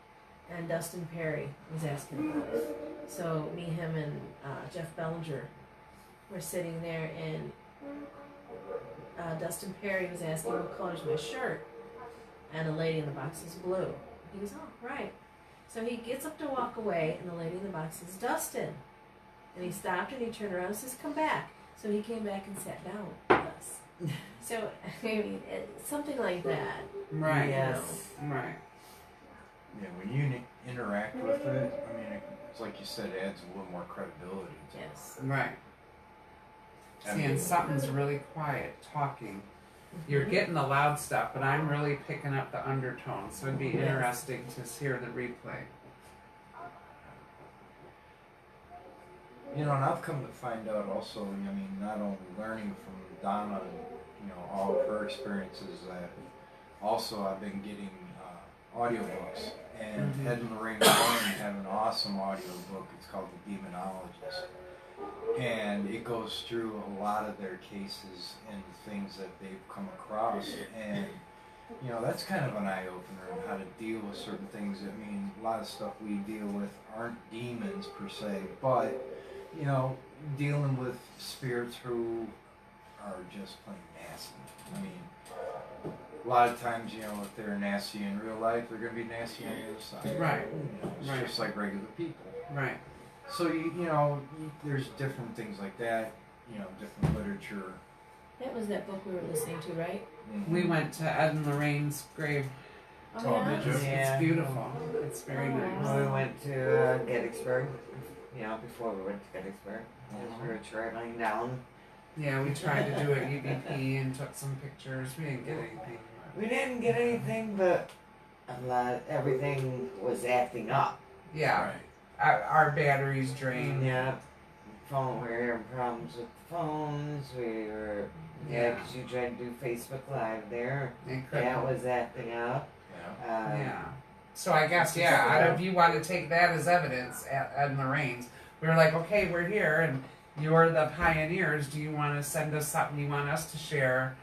and Dustin Perry was asking about it. So me, him, and Jeff Bellinger were sitting there, and Dustin Perry was asking what color's my shirt, and the lady in the box is blue. He goes, "Oh, right." So he gets up to walk away, and the lady in the box says, "Dustin." And he stopped and he turned around and says, "Come back." So he came back and sat down with us. So, I mean, something like that. Right. Yes. Right. Yeah, when you interact with it, I mean, it's like you said, it adds a little more credibility to it. Yes. Right. I See, and mean, something's really quiet, talking. You're getting the loud stuff, but I'm really picking up the undertones. So it'd be Yes. interesting to hear the replay. You know, and I've come to find out also, I mean, not only learning from Donna and, all of her experiences, that also I've been getting audiobooks, and Ed and Lorraine Warren have an awesome audiobook. It's called The Demonologist, and it goes through a lot of their cases and things that they've come across, and you know, that's kind of an eye-opener on how to deal with certain things. I mean, a lot of stuff we deal with aren't demons per se, but you know, dealing with spirits who are just plain nasty. I mean, a lot of times, you know, if they're nasty in real life, they're going to be nasty on the other side. Right. You know, it's Right. just like regular people. Right. So, you know, there's different things like that, you know, different literature. That was that book we were listening to, right? We went to Ed and Lorraine's grave. Oh, Oh, yeah? did you? Yeah. It's beautiful. It's very Oh, nice. When we went to Gettysburg, you know, before we went to Gettysburg, we were traveling down. Yeah, we tried to do a UVP and took some pictures. We didn't get anything. We didn't get anything, but everything was acting up. Yeah, Right. our batteries drained. Yeah. We were having problems with the phones. We were, Yeah. because you tried to do Facebook Live there. It couldn't. That was acting up. Yeah. Yeah. So I guess, if you want to take that as evidence at Ed and Lorraine's, we were like, okay, we're here and you're the pioneers. Do you want to send us something you want us to share?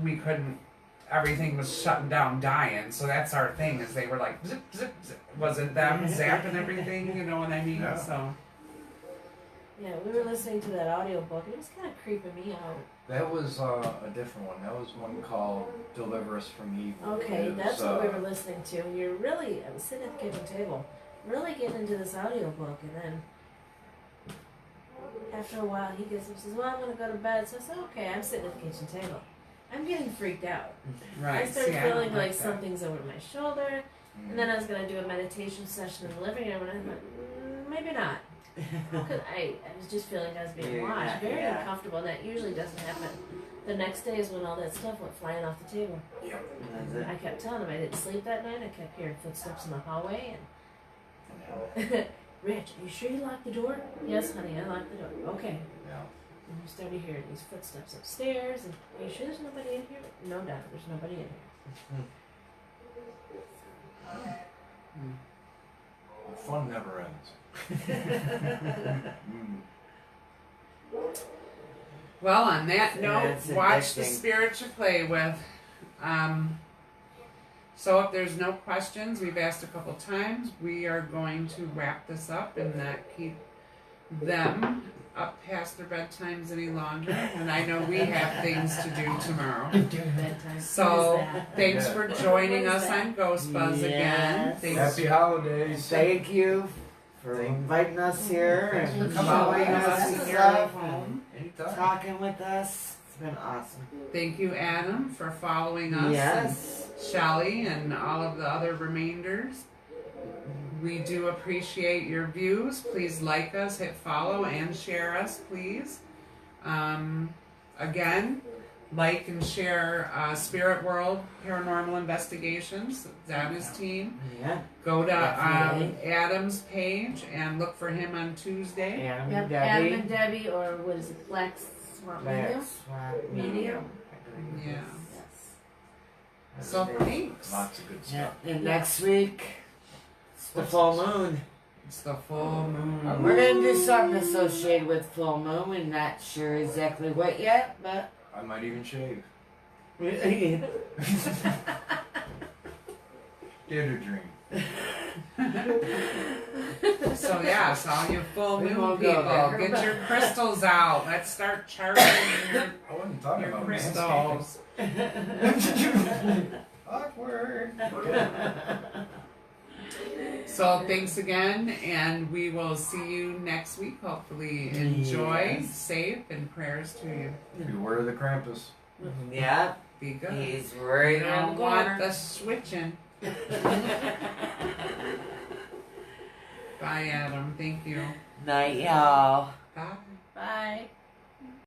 We couldn't. Everything was shutting down, dying. So that's our thing. Is they were like, zip, zip, zip. Was it them zapping everything? You know what I mean? Yeah. So Yeah, we were listening to that audiobook. It was kind of creeping me out. That was a different one. That was one called Deliver Us from Evil. Okay, It that's was, what we were listening to. I was sitting at the kitchen table, really getting into this audiobook, and then after a while he gets up and says, well, I'm going to go to bed. So I said, okay, I'm sitting at the kitchen table. I'm getting freaked out. right. I started See, I don't feeling like that. something's over my shoulder, Mm. and then I was going to do a meditation session in the living room, and I thought, maybe not. Because I was just feeling like I was being Yeah, watched. Very yeah. uncomfortable, and that usually doesn't happen. The next day is when all that stuff went flying off the table. That's it. I kept telling him I didn't sleep that night. I kept hearing footsteps in the hallway, and Rich, are you sure you locked the door? Yes, honey, I locked the door. Okay. Yeah. And we started hearing these footsteps upstairs, and are you sure there's nobody in here? No doubt, there's nobody in here. The fun never ends. Mm. Well, on that note, That's watch the addicting. spirit you play with. So if there's no questions, we've asked a couple times, we are going to wrap this up and not keep them up past their bedtimes any longer. And I know we have things to do tomorrow. During bedtime. So What is that? thanks for joining What is us that? on Ghost Buzz again. Yes. Thanks. Happy holidays. Thank you for Thank you. inviting us here Thanks for and coming showing by. us in the your stuff home. Anytime. talking with us. It's been awesome. Thank you, Adam, for following us. Yes. Shelly and all of the other remainders. We do appreciate your views. Please like us, hit follow, and share us, please. Again, like and share Spirit World Paranormal Investigations. That is team. Yeah. Go to Definitely. Adam's page and look for him on Tuesday. Adam Yep, and Adam Debbie. and Debbie, or what is it, Black Swamp Medium? Swap Medium. Yeah. Yes. So thanks. Lots of good Yeah. stuff. And next week, it's the full moon. It's the full moon. We're gonna do something associated with full moon. We're not sure exactly what yet, but I might even shave. Dare to dream. So yes, all you full We moon won't go people, there. get your crystals out. Let's start charging I wasn't talking your about crystals. manscaping. Awkward. So thanks again, and we will see you next week. Hopefully, enjoy, Yes. safe, and prayers to you. Beware the Krampus. yeah, Be good. he's right You around don't the want corner. the switching. Bye, Adam. Thank you. Night, y'all. Bye.